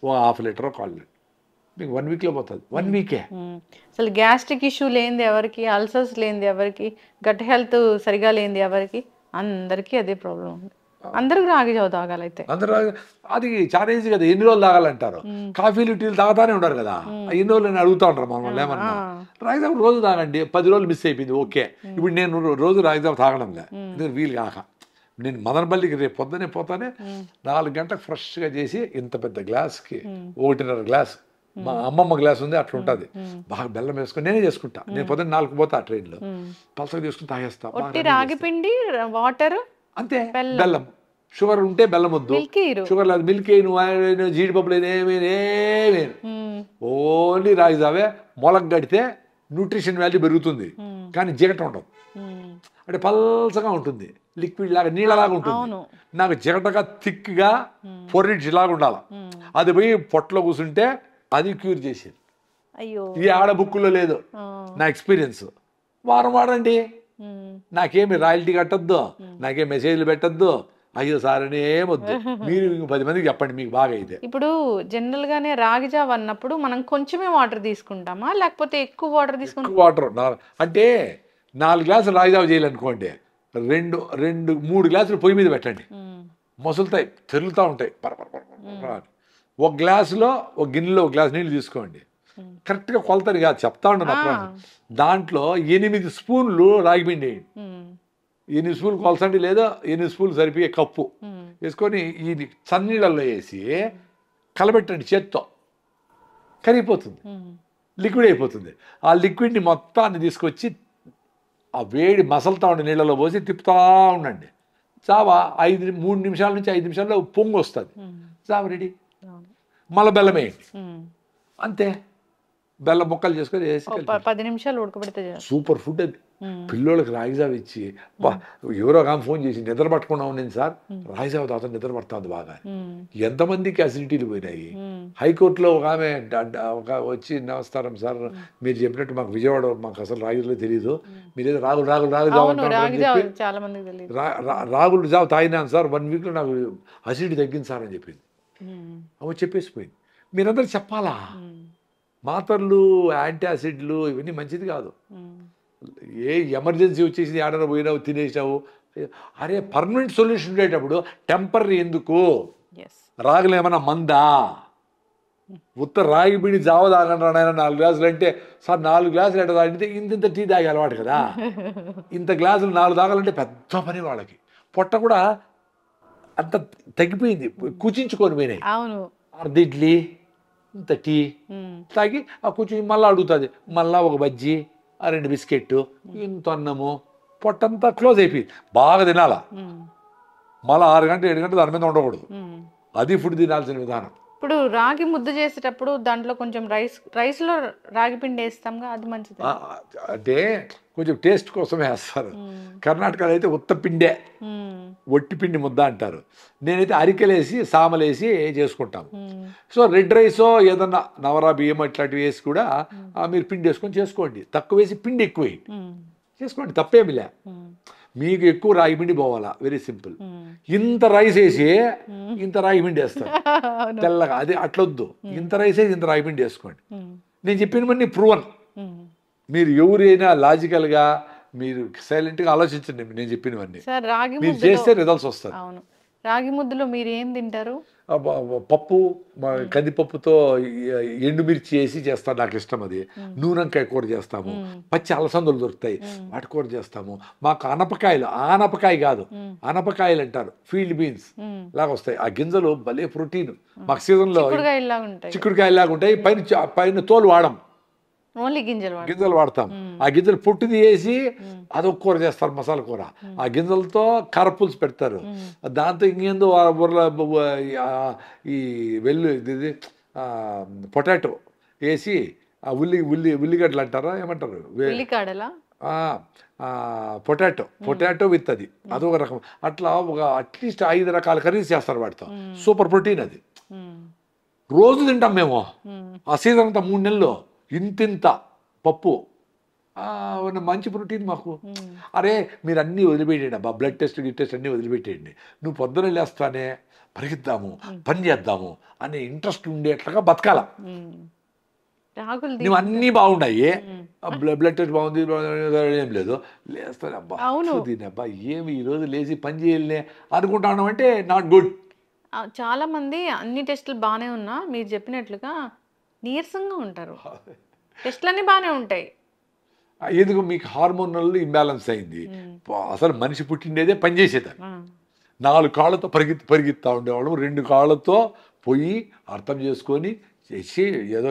ఓ ½ లీటర్, 1/4 లీటర్, మీకు 1 వీక్లో పోతుంది. 1 వీకే. అసలు గ్యాస్ట్రిక్ ఇష్యూ లేనిది ఎవరికి, అల్సర్స్ లేనిది ఎవరికి, గట్ హెల్త్ సరిగా లేనిది ఎవరికి, అందరికీ అదే ప్రాబ్లం ఉంది. అందరికి రాగి జావ తాగాలి. అయితే అందరూ అది చాలా ఈజీ కదా. ఎన్ని రోజులు తాగాలంటారు? కాఫీలు టీలు తాగుతానే ఉంటారు కదా, ఎన్ని రోజులు నేను అడుగుతా ఉంటారు మమ్మల్ని ఏమన్నా. రాగి జావ రోజు తాగండి, 10 రోజులు మిస్ అయిపోయింది ఓకే. ఇప్పుడు నేను రోజు రాగి జావ తాగడంలే, ఎందుకంటే వీలు కాక. నేను మదనపల్లికి రేపు పొద్దునే పోతానే 4 గంటలకు ఫ్రెష్గా చేసి ఇంత పెద్ద గ్లాస్కి 1.5 గ్లాస్, మా అమ్మమ్మ గ్లాస్ ఉంది అట్లా ఉంటుంది, బాగా బెల్లం వేసుకొని నేనే చేసుకుంటా. నేను పొద్దున్న 4కి పోతా ఆ ట్రైన్లో, పలసగా తీసుకుని తాగేస్తా. రాగి పిండి, వాటర్ అంతే, బెల్లం, షుగర్ ఉంటే బెల్లం వద్దు, షుగర్ లేదు, మిల్క్ అయిన జీడిపప్పులు ఏమేను, ఓన్లీ రాగి జావే. మొలక గడితే న్యూట్రిషన్ వాల్యూ పెరుగుతుంది, కానీ జిగట ఉండదు. అంటే పల్చగా ఉంటుంది, లిక్విడ్ లాగా నీళ్ళలాగా ఉంటుంది. అవును. నాకు జిగటగా థిక్గా పొర్రిడ్జ్ లాగా ఉండాలి. అది పోయి పొట్టలో కూర్చుంటే అది క్యూర్ చేసేది. అయ్యో. ఈ ఆడ బుక్కులో లేదు నా ఎక్స్పీరియన్స్. వారం వాడండి, నాకేమి రాయల్టీ కట్టద్దు, నాకేం మెసేజ్లు పెట్టద్దు, అయ్యో సార్ అని ఏమొద్దు, మీరు 10 మందికి చెప్పండి మీకు బాగా అయితే. ఇప్పుడు జనరల్ గానే రాగి జావ అన్నప్పుడు మనం కొంచెమే వాటర్ తీసుకుంటామా లేకపోతే ఎక్కువ వాటర్ తీసుకుంటాం? ఎక్కువ వాటర్ అంటే 4 గ్లాసులు రాగి జావ చేయాలనుకోండి, 3 గ్లాసులు పొయ్యి మీద పెట్టండి, మొసలుతాయి, తెరులుతూ ఉంటాయి అని. ఒక గ్లాసులో ఒక గిన్నెలో ఒక గ్లాస్ నీళ్ళు తీసుకోండి, కరెక్ట్గా కొలతని కాదు చెప్తా ఉండను అప్పుడు. దాంట్లో 8 స్పూన్లు రాగి పిండి వేయండి. 8 స్పూన్లు కొలసండి, లేదా 8 స్పూన్లు సరిపోయే కప్పు వేసుకొని ఈ చన్నీళ్ళల్లో వేసి కలబెట్టండి, చేత్తో కరిగిపోతుంది, లిక్విడ్ అయిపోతుంది. ఆ లిక్విడ్ని మొత్తాన్ని తీసుకొచ్చి ఆ వేడి మసలుతా ఉండే నీళ్ళలో పోసి తిప్పుతూ ఉండండి. జావ 3 నిమిషాల నుంచి 5 నిమిషాల్లో పొంగు వస్తుంది, జావ రెడీ. మళ్ళీ బెల్లం వేయండి, అంతే. బెల్లం ముక్కలు చేసుకొని వేసి 10 నిమిషాలు ఉడకబెడితే సూపర్ ఫుడ్ అది. పిల్లోళ్ళకి రాగి జావ ఇచ్చి, బా ఎవరో ఆమె ఫోన్ చేసి నిద్ర పట్టుకున్నా ఉన్నాను సార్, రాగి జావ తాత నిద్ర పడుతుంది బాగా. ఎంతమందికి అసిడిటీలు పోయినాయి. హైకోర్టులో ఒక ఆమె వచ్చి, నమస్కారం సార్, మీరు చెప్పినట్టు మాకు విజయవాడ మాకు అసలు రాగులో తెలియదు, మీరేదో రాగులు రాగులు జావ తాగినాను సార్, 1 వీక్లో నాకు అసిడిటీ తగ్గింది సార్ అని చెప్పింది. అవి చెప్పేసిపోయింది. మీరందరూ చెప్పాలా, మాత్రలు యాంటాసిడ్లు ఇవన్నీ మంచిది కాదు. ఏ ఎమర్జెన్సీ వచ్చేసి ఆడన పోయినావు తినేసావు, అరే పర్మనెంట్ సొల్యూషన్ ఉండేటప్పుడు టెంపరీ ఎందుకు? రాగులు ఏమన్నా మందా? ఉత్త రాగి బిడి జావ తాగండి నాయన 4 గ్లాసులు అంటే, సార్ 4 గ్లాసులు ఎట్లా తాగితే ఇంత టీ తాగే అలవాటు కదా, ఇంత గ్లాసులు 4 తాగాలంటే పెద్ద పని వాళ్ళకి. పొట్ట కూడా అంత తగ్గిపోయింది, కుచించుకొని పోయినాయి. అర్ధ ఇడ్లీ ఇంత టీ తాగి ఆ కూర్చుని మళ్ళీ అడుగుతుంది, మళ్ళీ ఒక బజ్జీ, ఆ 2 బిస్కెట్, ఇంత అన్నము, పొట్టంతా క్లోజ్ అయిపోయింది. బాగా తినాలా, మళ్ళీ 6 గంటలు 7 గంటలు దాని మీద ఉండకూడదు. అది ఫుడ్ తినాల్సిన విధానం. ఇప్పుడు రాగి ముద్ద చేసేటప్పుడు దాంట్లో కొంచెం రైస్లో రాగి పిండి వేస్తాంగా, అది మంచిది అంటే కొంచెం టేస్ట్ కోసం వేస్తారు. కర్ణాటకలో అయితే ఉత్త పిండే, ఒట్టి పిండి ముద్ద అంటారు. నేనైతే అరికెలేసి సామలేసి చేసుకుంటాము. సో రెడ్ రైసో ఏదన్నా నవరా బియ్యం అట్లాంటివి వేసి కూడా మీరు పిండి వేసుకొని చేసుకోండి. తక్కువ వేసి పిండి ఎక్కువ వేయండి, చేసుకోండి, తప్పేమిలే. మీకు ఎక్కువ రాగి పిండి పోవాలా, వెరీ సింపుల్. ఇంత రైస్ వేసి ఇంత రాగి పిండి వేస్తారు తెల్లగా, అది అట్లొద్దు. ఇంత రైస్ వేసి ఇంత రాగి పిండి వేసుకోండి. నేను చెప్పినవన్నీ ప్రూవన్. మీరు ఎవరైనా లాజికల్గా మీరు సైలెంట్గా ఆలోచించండి, నేను చెప్పినవన్నీ మీరు చేస్తే రిజల్ట్స్ వస్తారు. రాగి ముద్దలో మీరు ఏం తింటారు? పప్పు, కందిపప్పుతో ఎండుమిర్చి వేసి చేస్తాను, నాకు ఇష్టం అది. నూనెంకాయ కూర చేస్తాము, పచ్చి అలసందులు దొరుకుతాయి, వాటి కూర చేస్తాము. మాకు అనపకాయలు, ఆనపకాయ కాదు అనపకాయలు అంటారు, ఫీల్డ్ బీన్స్ లాగా వస్తాయి. ఆ గింజలు భలే ప్రోటీన్. మాకు సీజన్లో చిక్కుడుకాయలాగా ఉంటాయి, పైన తోలు వాడం, ఓన్లీ గింజలు వాడతాం. ఆ గింజలు పొట్టు తీసి అదొక కూర చేస్తారు, మసాలా కూర. ఆ గింజలతో కారపులుసు పెడతారు. దాంతో ఇంకేందో ఈ ఇది పొటాటో వేసి, ఆ ఉల్లిగడ్డలు అంటారా ఏమంటారు, పొటాటో విత్ అది, అదొక రకం. అట్లా ఒక అట్లీస్ట్ 5 రకాల కర్రీస్ చేస్తారు వాటితో. సూపర్ ప్రోటీన్ అది. రోజు తింటాం మేము ఆ సీజన్ అంతా, 3 నెలలు ఇంతింత పప్పు, మంచి ప్రోటీన్ మాకు. అరే మీరు అన్నీ వదిలిపెట్టేయండి అబ్బా, బ్లడ్ టెస్ట్ అన్నీ వదిలిపెట్టేయండి. నువ్వు పొద్దున లేస్తానే పరిగెత్తాము, పని చేద్దాము అనే ఇంట్రెస్ట్ ఉండేట్లుగా బతకాల. నువ్వు అన్నీ బాగున్నాయి, బ్లడ్ టెస్ట్ బాగుంది, ఏం లేదు, లేస్తాను అబ్బా దీనబ్బా ఏమి ఈరోజు లేచి పని చేయలే అనుకుంటాను అంటే నాట్ గుడ్. చాలా మంది అన్ని టెస్టులు బాగానే ఉన్నా మీరు చెప్పినట్లుగా నీరసంగా ఉంటారు. టెస్ట్లన్నీ బాగానే ఉంటాయి, ఎందుకు మీకు హార్మోనల్ ఇంబ్యాలెన్స్ అయింది. అసలు మనిషి పుట్టిండేదే పనిచేసేదాన్ని. 4 కాళ్ళతో పరిగెత్తా ఉండేవాళ్ళు, 2 కాళ్ళతో పోయి అర్థం చేసుకొని చేసి ఏదో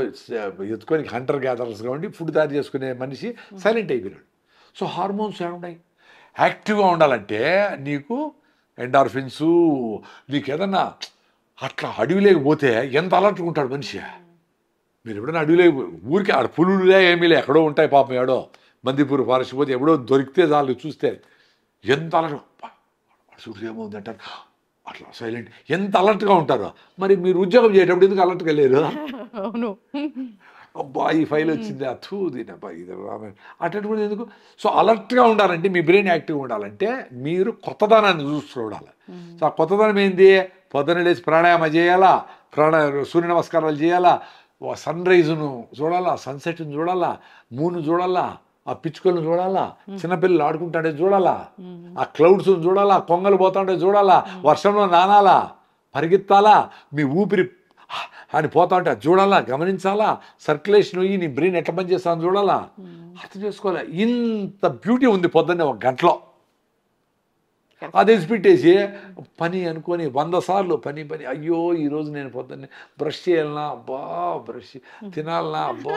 ఎత్తుకొని హంటర్ గ్యాదరర్స్గా ఉండి ఫుడ్ తయారు చేసుకునే మనిషి సైలెంట్ అయిపోయినాడు. సో హార్మోన్స్ ఏమున్నాయి, యాక్టివ్గా ఉండాలంటే నీకు ఎండార్ఫిన్స్, నీకు ఏదన్నా అట్లా అడవిలోకి పోతే ఎంత అలర్ట్గా ఉంటాడు మనిషి. మీరు ఎప్పుడైనా అడవిలో ఊరికి ఆడ పులులే ఏమీ లే ఎక్కడో ఉంటాయి పాపం, ఏడో బందీపూర్ ఫారెస్ట్ పోతే ఎప్పుడో దొరికితే చాలు చూస్తే ఎంత అలర్ట్ చూడు ఏమవుంది అంటారు, అట్లా సైలెంట్, ఎంత అలర్ట్గా ఉంటారు. మరి మీరు ఉద్యోగం చేసేటప్పుడు ఎందుకు అలర్ట్గా లేరు? అవును. అబ్బా ఈ ఫైల్ వచ్చింది అథూ దీనబ్బా ఇది అటువంటిది ఎందుకు? సో అలర్ట్గా ఉండాలంటే మీ బ్రెయిన్ యాక్టివ్గా ఉండాలంటే మీరు కొత్తదనాన్ని చూసుకోవాలి. సో ఆ కొత్తదనం ఏంది? పొద్దున్న లేచి ప్రాణాయామ చేయాలా, సూర్య నమస్కారాలు చేయాలా, సన్ రైజ్ను చూడాలా, సన్సెట్ను చూడాలా, మూన్ చూడాలా, ఆ పిచ్చుకలను చూడాలా, చిన్నపిల్లలు ఆడుకుంటాడే చూడాలా, ఆ క్లౌడ్స్ను చూడాలా, కొంగలు పోతుంటే చూడాలా, వర్షంలో నానాలా, పరిగెత్తాలా, మీ ఊపిరి అని పోతా ఉంటే చూడాలా, గమనించాలా, సర్క్యులేషన్ అయ్యి నీ బ్రెయిన్ ఎట్లా పనిచేస్తాను చూడాలా, అర్థం చేసుకోవాలా. ఇంత బ్యూటీ ఉంది పొద్దున్నే ఒక గంటలో. అది వేసిపెట్టేసి పని అనుకొని 100 సార్లు పని అయ్యో ఈరోజు నేను పొద్దున్నే బ్రష్ చేయాలనా, అబ్బా బ్రష్ తినాలనా, అబ్బా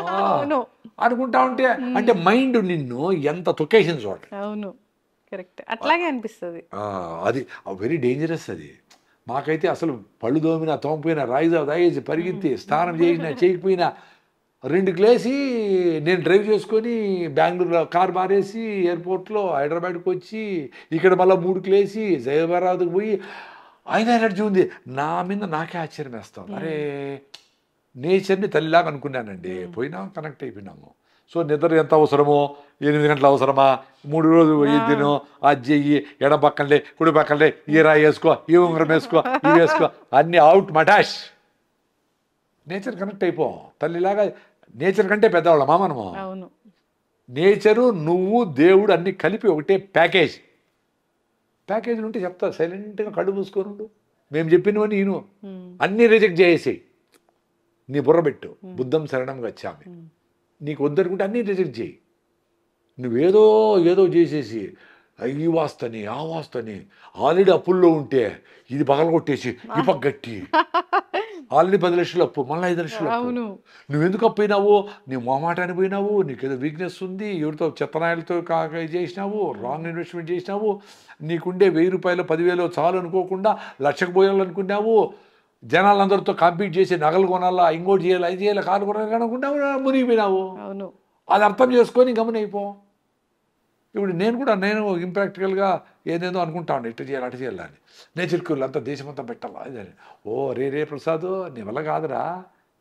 అనుకుంటా ఉంటే అంటే మైండ్ నిన్ను ఎంత తొక్కేసింది చూడండి. అవును, కరెక్ట్, అట్లాగే అనిపిస్తుంది. అది వెరీ డేంజరస్. అది మాకైతే అసలు పళ్ళు దోమినా తోమిపోయినా రాయిజా తాగేసి పరిగెత్తి స్నానం చేసినా చేయకపోయినా 2కి లేసి నేను డ్రైవ్ చేసుకొని బెంగళూరులో కార్ మారేసి ఎయిర్పోర్ట్లో హైదరాబాద్కి వచ్చి ఇక్కడ మళ్ళీ 3కి లేసి జయబారాబాద్కి పోయి ఆయన ఎనర్జీ ఉంది. నా మీద నాకే ఆశ్చర్యం వేస్తాం. అరే నేచర్ని తల్లిలాగా అనుకున్నానండి. పోయినాం, కనెక్ట్ అయిపోయినాము. సో నిద్ర ఎంత అవసరమో 8 గంటలు అవసరమా, 3 రోజులు తిను, అది చెయ్యి, ఎడం పక్కనలే కుడి పక్కనలే, ఈ రాయి వేసుకో, ఈ ఉంగరం వేసుకో, ఇవి వేసుకో, అన్నీ అవుట్ మటాష్. నేచర్ కనెక్ట్ అయిపో. తల్లిలాగా నేచర్ కంటే పెద్దవాళ్ళమా మనము? నేచరు నువ్వు దేవుడు అన్నీ కలిపి ఒకటే ప్యాకేజీలు ఉంటే చెప్తా. సైలెంట్గా కళ్ళు మూసుకొని ఉండు. మేము చెప్పినవని నేను అన్నీ రిజెక్ట్ చేసేసి నీ బుర్ర పెట్టు. బుద్ధం శరణం గచ్చామి. నీకు వద్దనుకుంటే అన్నీ రిజెక్ట్ చేయి. నువ్వేదో చేసేసి ఈ వాస్తని ఆ వాస్తని ఆల్రెడీ అప్పుల్లో ఉంటే ఇది పగలగొట్టేసి ఈ పక్క గట్టి ఆల్రెడీ 10 లక్షలు అప్పు, మళ్ళీ 5 లక్షలు అప్పు. నువ్వెందుకు అప్పు అయినావు? నీ మొహమాటానికి పోయినావు, నీకేదో వీక్నెస్ ఉంది, ఎవరితో చెత్తనాయలతో చేసినావు, రాంగ్ ఇన్వెస్ట్మెంట్ చేసినావు, నీకుండే 1000 రూపాయలు 10,000 చాలు అనుకోకుండా 1,00,000కి పోయాలనుకున్నావు, జనాలందరితో కాంపీట్ చేసి నగలు కొనాలా, ఇంకోటి చేయాలి, అది చేయాలి, కారు కొనాలి అనుకున్నావు, మునిగిపోయినావు. అది అర్థం చేసుకొని గమనైపో. ఇప్పుడు నేను ఇంప్రాక్టికల్గా ఏదేదో అనుకుంటాను, ఇటు చేయాలి అటు చేయాలని. నేచర్కి అంతా దేశమంతా పెట్టాలా ఇదని. రే ప్రసాద్ నీ వల్ల కాదురా,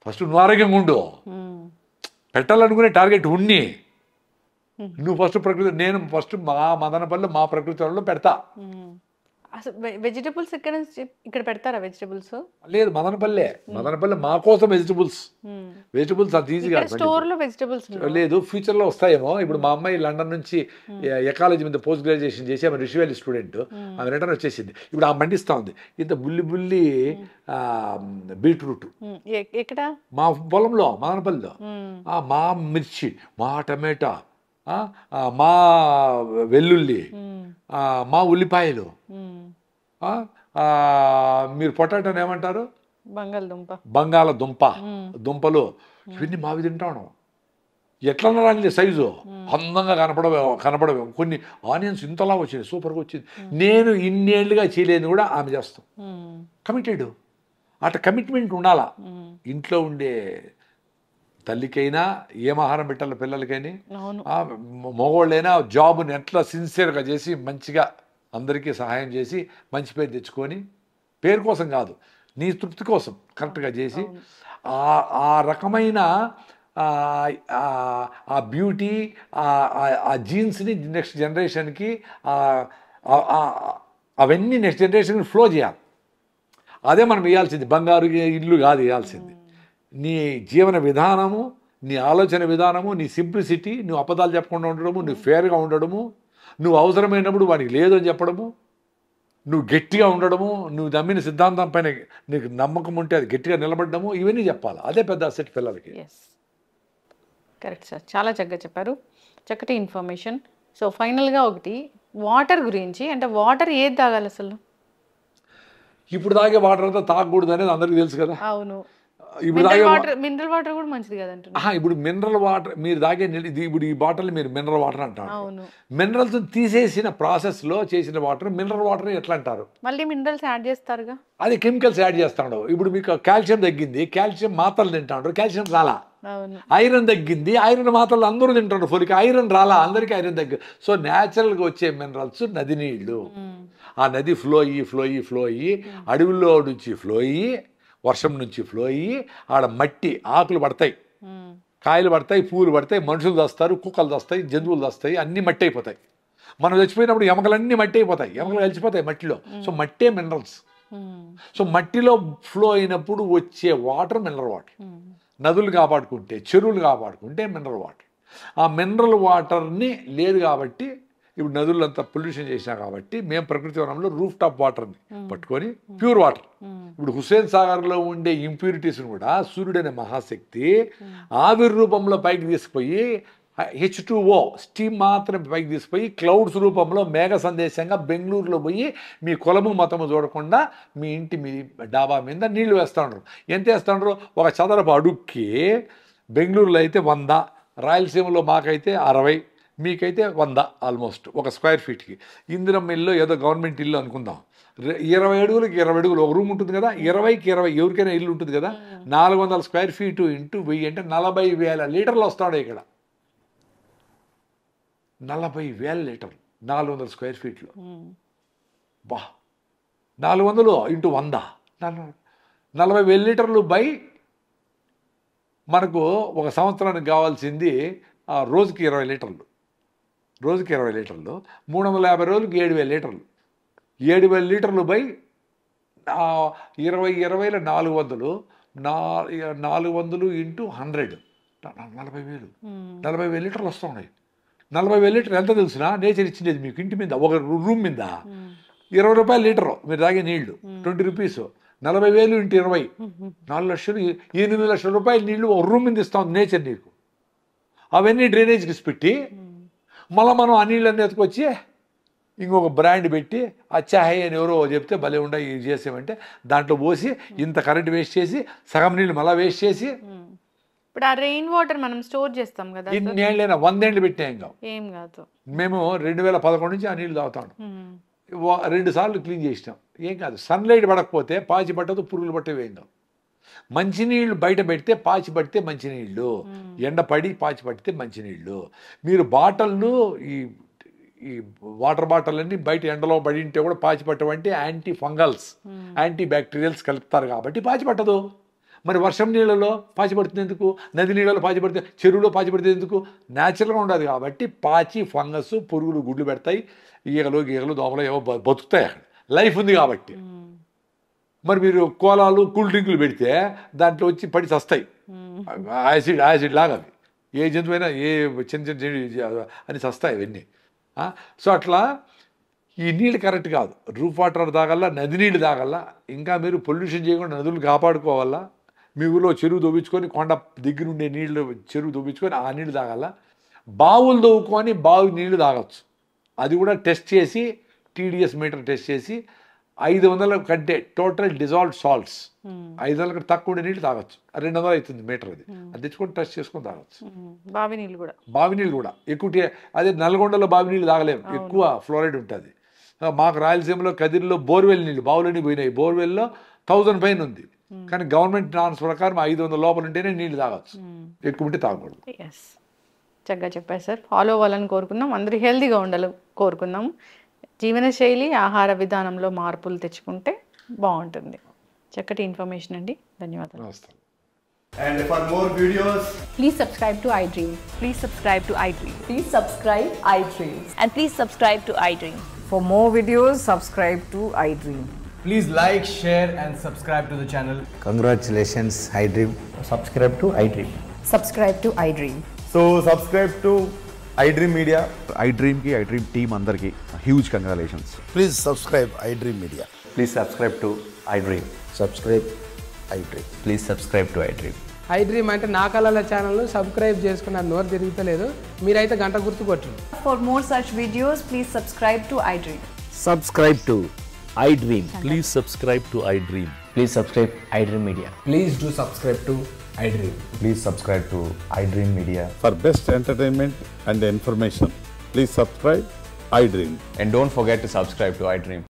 ఫస్ట్ నువ్వు ఆరోగ్యంగా ఉండు. పెట్టాలనుకునే టార్గెట్ ఉన్ని నువ్వు ఫస్ట్ ప్రకృతి, నేను ఫస్ట్ మా మదనపల్లి మా ప్రకృతి వాళ్ళలో పెడతా. అసలు వెజిటబుల్స్ ఇక్కడ పెడతారా? వెజిటబుల్స్ లేదు, మదనపల్లి మా కోసం వెజిటబుల్స్ అంత ఈజీగా స్టోర్లో వెజిటబుల్స్ లేదు. ఫ్యూచర్లో వస్తాయేమో. ఇప్పుడు మా అమ్మాయి లండన్ నుంచి ఎకాలజీ మీద పోస్ట్ గ్రాడ్యుయేషన్ చేసి ఆమె రిషి వ్యాలీ స్టూడెంట్, ఆమె రిటర్న్ వచ్చేసింది. ఇప్పుడు ఆమె పండిస్తూ ఉంది ఇంత బుల్లి బీట్రూట్ ఎక్కడ మా పొలంలో మదనపల్లిలో. మా మిర్చి, మా టమాటా, మా వెల్లుల్లి, మా ఉల్లిపాయలు, మీరు పొటాటోని ఏమంటారు? బంగాళదుంప దుంపలు, ఇవన్నీ మావి తింటాను. ఎట్లా రాని సైజు అందంగా కనపడవు. కొన్ని ఆనియన్స్ ఇంతలా వచ్చింది, సూపర్గా వచ్చింది. నేను ఇన్నేళ్లుగా చేయలేని కూడా ఆమె చేస్తాం. కమిటెడ్. అట్లా కమిట్మెంట్ ఉండాలా. ఇంట్లో ఉండే తల్లికైనా ఏం ఆహారం పెట్టాలి పిల్లలకైనా, మగవాళ్ళైనా జాబ్ని ఎట్లా సిన్సియర్గా చేసి మంచిగా అందరికీ సహాయం చేసి మంచి పేరు తెచ్చుకొని, పేరు కోసం కాదు నీ తృప్తి కోసం కరెక్ట్గా చేసి ఆ రకమైన ఆ బ్యూటీ ఆ జీన్స్ని నెక్స్ట్ జనరేషన్కి అవన్నీ నెక్స్ట్ జనరేషన్కి ఫ్లో చేయాలి. అదే మనం ఇవ్వాల్సింది. బంగారు ఇల్లు కాదు ఇవ్వాల్సింది. నీ జీవన విధానము, నీ ఆలోచన విధానము, నీ సింప్లిసిటీ, నువ్వు అబద్ధాలు చెప్పకుండా ఉండడము, నువ్వు ఫేర్గా ఉండడము, నువ్వు అవసరమైనప్పుడు వాడికి లేదు అని చెప్పడము, నువ్వు గట్టిగా ఉండడము, నువ్వు నమ్మిన సిద్ధాంతం పైన నీకు నమ్మకం ఉంటే అది గట్టిగా నిలబడము, ఇవన్నీ చెప్పాలి. అదే పెద్ద అసెట్ పిల్లలకి. కరెక్ట్ సార్, చాలా చక్కగా చెప్పారు, చక్కటి ఇన్ఫర్మేషన్. సో ఫైనల్గా ఒకటి వాటర్ గురించి, అంటే వాటర్ ఏది తాగాలి అసలు? ఇప్పుడు తాగే వాటర్ అంతా తాగకూడదు అనేది అందరికీ తెలుసు కదా. అవును. ఇప్పుడు తాగే మినరల్ వాటర్ కూడా మంచిది కదంటున్నా. ఇప్పుడు మినరల్ వాటర్ మీరు తాగే నీళ్ళు ఇప్పుడు ఈ బాటిల్ మీరు మినరల్ వాటర్ అంటారు. అవును. మినరల్స్ తీసేసిన ప్రాసెస్లో చేసిన వాటర్ మినరల్ వాటర్ ఎట్లా అంటారు? మళ్ళీ మినరల్స్ యాడ్ చేస్తారుగా. అది కెమికల్స్ యాడ్ చేస్తాడు. ఇప్పుడు మీకు కాల్షియం తగ్గింది, కాల్షియం మాత్రలు తింటాడు, కాల్షియం రాలా. ఐరన్ తగ్గింది, ఐరన్ మాత్రలు అందరూ తింటారు, ఫోలిక్ ఐరన్ రాలా, అందరికీ ఐరన్ తగ్గి. సో న్యాచురల్గా వచ్చే మినరల్స్ నది నీళ్ళు. ఆ నది ఫ్లో అయ్యి అడవుల్లో నుంచి ఫ్లో అయ్యి వర్షం నుంచి ఫ్లో అయ్యి ఆడ మట్టి ఆకులు పడతాయి, కాయలు పడతాయి, పూలు పడతాయి, మనుషులు దస్తారు, కుక్కలు దస్తాయి, జంతువులు దస్తాయి, అన్నీ మట్టి అయిపోతాయి. మనం చచ్చిపోయినప్పుడు ఎముకలన్నీ మట్టి అయిపోతాయి, ఎముకలు కలిసిపోతాయి మట్టిలో. సో మట్టే మినరల్స్. సో మట్టిలో ఫ్లో అయినప్పుడు వచ్చే వాటర్ మినరల్ వాటర్. నదులు కాపాడుకుంటే, చెరువులు కాపాడుకుంటే మినరల్ వాటర్. ఆ మినరల్ వాటర్ని లేదు కాబట్టి ఇప్పుడు నదుల్లో అంతా పొల్యూషన్ చేసినా కాబట్టి మేము ప్రకృతి వనంలో రూఫ్ టాప్ వాటర్ని పట్టుకొని ప్యూర్ వాటర్. ఇప్పుడు హుస్సేన్ సాగర్లో ఉండే ఇంప్యూరిటీస్ని కూడా సూర్యుడు అనే మహాశక్తి ఆవిరి రూపంలో పైకి తీసుకుపోయి H2O స్టీమ్ మాత్రం పైకి తీసుకుపోయి క్లౌడ్స్ రూపంలో మేఘ సందేశంగా బెంగళూరులో పోయి మీ కులము మతము చూడకుండా మీ ఇంటి మీ డాబా మీద నీళ్లు వేస్తూ ఉండరు. ఎంత వేస్తూ ఉండరు? ఒక చదరపు అడుక్కి బెంగళూరులో అయితే 100, రాయలసీమలో మాకైతే 60, మీకైతే 100 ఆల్మోస్ట్ ఒక స్క్వేర్ ఫీట్కి. ఇందిరమ్మ ఇల్లు ఏదో గవర్నమెంట్ ఇల్లు అనుకుందాం, 20 అడుగులకి 20 అడుగులు ఒక రూమ్ ఉంటుంది కదా, 20కి 20 ఎవరికైనా ఇల్లు ఉంటుంది కదా, 400 స్క్వేర్ ఫీటు ఇంటూ 1000 అంటే 40,000 లీటర్లు వస్తాడు ఇక్కడ. 40,000 లీటర్లు 400 స్క్వేర్ ఫీట్లు. బా 400 ఇంటూ 100 40,000 లీటర్లు బై మనకు ఒక సంవత్సరానికి కావాల్సింది రోజుకి 20 లీటర్లు. రోజుకి 20 లీటర్లు 350 రోజులకి 7,000 లీటర్లు. 7,000 లీటర్లు బై 20 400 400 ఇంటూ 100 40,000. 40,000 లీటర్లు వస్తూ ఉన్నాయి. 40,000 లీటర్లు ఎంత తెలిసినా నేచర్ ఇచ్చింది మీకు ఇంటి మీద ఒక రూమ్ మీద 20 రూపాయల లీటరు మీరు తాగే నీళ్లు 20 రూపీస్. 40,000 ఇంటూ 20 4 లక్షలు 8 లక్షల రూపాయల నీళ్లు ఒక రూమ్ మీద ఇస్తాం నేచర్ నీకు. అవన్నీ డ్రైనేజ్కి పెట్టి మళ్ళీ మనం ఆ నీళ్ళన్నీ ఎత్తుకొచ్చి ఇంకొక బ్రాండ్ పెట్టి అచ్చాహే అని ఎవరో చెప్తే భలే ఉండ ఇది చేసామంటే దాంట్లో పోసి ఇంత కరెంట్ వేస్ట్ చేసి సగం నీళ్ళు మళ్ళీ వేస్ట్ చేసి ఇప్పుడు ఆ రెయిన్ వాటర్ మనం స్టోర్ చేస్తాం కదా, ఇన్ని ఏళ్ళైనా 100 ఏళ్ళు పెట్టినా ఏం కాదు. మేము 2011 నుంచి ఆ నీళ్ళు తాగుతాం. 2 సార్లు క్లీన్ చేసినాం, ఏం కాదు. సన్లైట్ పడకపోతే పాచి పట్టదు, పురుగులు పట్టేవి ఏం కాదు. మంచినీళ్ళు బయట పెడితే పాచి పడితే మంచినీళ్ళు, ఎండ పడి పాచి పడితే మంచినీళ్ళు. మీరు బాటళ్ళు ఈ వాటర్ బాటిల్ అన్నీ బయట ఎండలో పడి ఉంటే కూడా పాచి పట్టవంటే యాంటీ ఫంగల్స్ యాంటీ బ్యాక్టీరియల్స్ కలుపుతారు కాబట్టి పాచి పట్టదు. మరి వర్షం నీళ్ళలో పాచి పడుతుంది ఎందుకు? నది నీళ్ళలో పాచి పడితే, చెరువులో పాచి పడితే ఎందుకు? న్యాచురల్గా ఉండదు కాబట్టి పాచి ఫంగస్ పురుగులు గుడ్లు పెడతాయి, ఈగలు దోమలు ఏవో బతుకుతాయి, అక్కడ లైఫ్ ఉంది కాబట్టి. మరి మీరు కోలాలు కూల్ డ్రింకులు పెడితే దాంట్లో వచ్చి పడి చస్తాయి, యాసిడ్ లాగా అవి. ఏ జంతువైనా ఏ చిన్న అని చస్తాయి అవన్నీ. సో అట్లా ఈ నీళ్ళు కరెక్ట్ కాదు. రూఫ్ వాటర్ తాగల్లా, నది నీళ్ళు తాగల్లా. ఇంకా మీరు పొల్యూషన్ చేయకుండా నదులు కాపాడుకోవాలా. మీ ఊళ్ళో చెరువు దొబ్బించుకొని కొండ దగ్గర ఉండే నీళ్ళు చెరువు దొబ్బించుకొని ఆ నీళ్ళు తాగల్లా. బావులు దవ్వుకొని బావి నీళ్లు తాగొచ్చు. అది కూడా టెస్ట్ చేసి టీడీఎస్ మీటర్ టెస్ట్ చేసి 500 కంటే టోటల్ డిజాల్వ్డ్ సాల్ట్స్ 500 కంటే తక్కువ ఉండే నీళ్ళు తాగొచ్చు. 200 అవుతుంది మీటర్. అది తెచ్చుకొని టెస్ట్ చేసుకొని తాగొచ్చు. బావి నీళ్ళు కూడా ఎక్కువ. అదే నల్గొండలో బావి నీళ్ళు తాగలేము, ఎక్కువ ఫ్లోరైడ్ ఉంటుంది. మాకు రాయలసీమలో కదిరిలో బోర్వెల్ నీళ్ళు బావులన్నీ పోయినాయి. బోర్వెల్లో 1000 పైన ఉంది, కానీ గవర్నమెంట్ నార్మ్స్ ప్రకారం 500 లోపల ఉంటేనే నీళ్ళు తాగొచ్చు, ఎక్కువ ఉంటే తాగకూడదు. చక్కగా చెప్పారు సార్. ఫాలో అవ్వాలని కోరుకుందాం, అందరూ హెల్తీగా ఉండాలని కోరుకుందాం. జీవనశైలి ఆహార విధానంలో మార్పులు తెచ్చుకుంటే బాగుంటుంది. చక్కటి ఇన్ఫర్మేషన్ అండి, ధన్యవాదాలు. And for more videos, please subscribe to iDream. Please subscribe to iDream. Please subscribe iDream. And please subscribe to iDream. For more videos, subscribe to iDream. please like, share and subscribe to the channel. Congratulations, iDream. Subscribe to iDream. Subscribe to iDream. So subscribe to iDream Media. iDream ki iDream team andarki huge congratulations. Please subscribe iDream Media. Please subscribe to iDream. Subscribe iDream. Please subscribe to iDream. iDream అంటే నా కళల channel subscribe చేసుకున్నారు, నోరు తిరుగుతలేదు. మీరైతే గంట గుర్తు కొట్టండి. For more such videos, please subscribe to iDream. Subscribe to iDream. Please subscribe to iDream. Please subscribe iDream Media. Please do subscribe to iDream. Please subscribe to iDream Media. For best entertainment and information, please subscribe iDream. And don't forget to subscribe to iDream.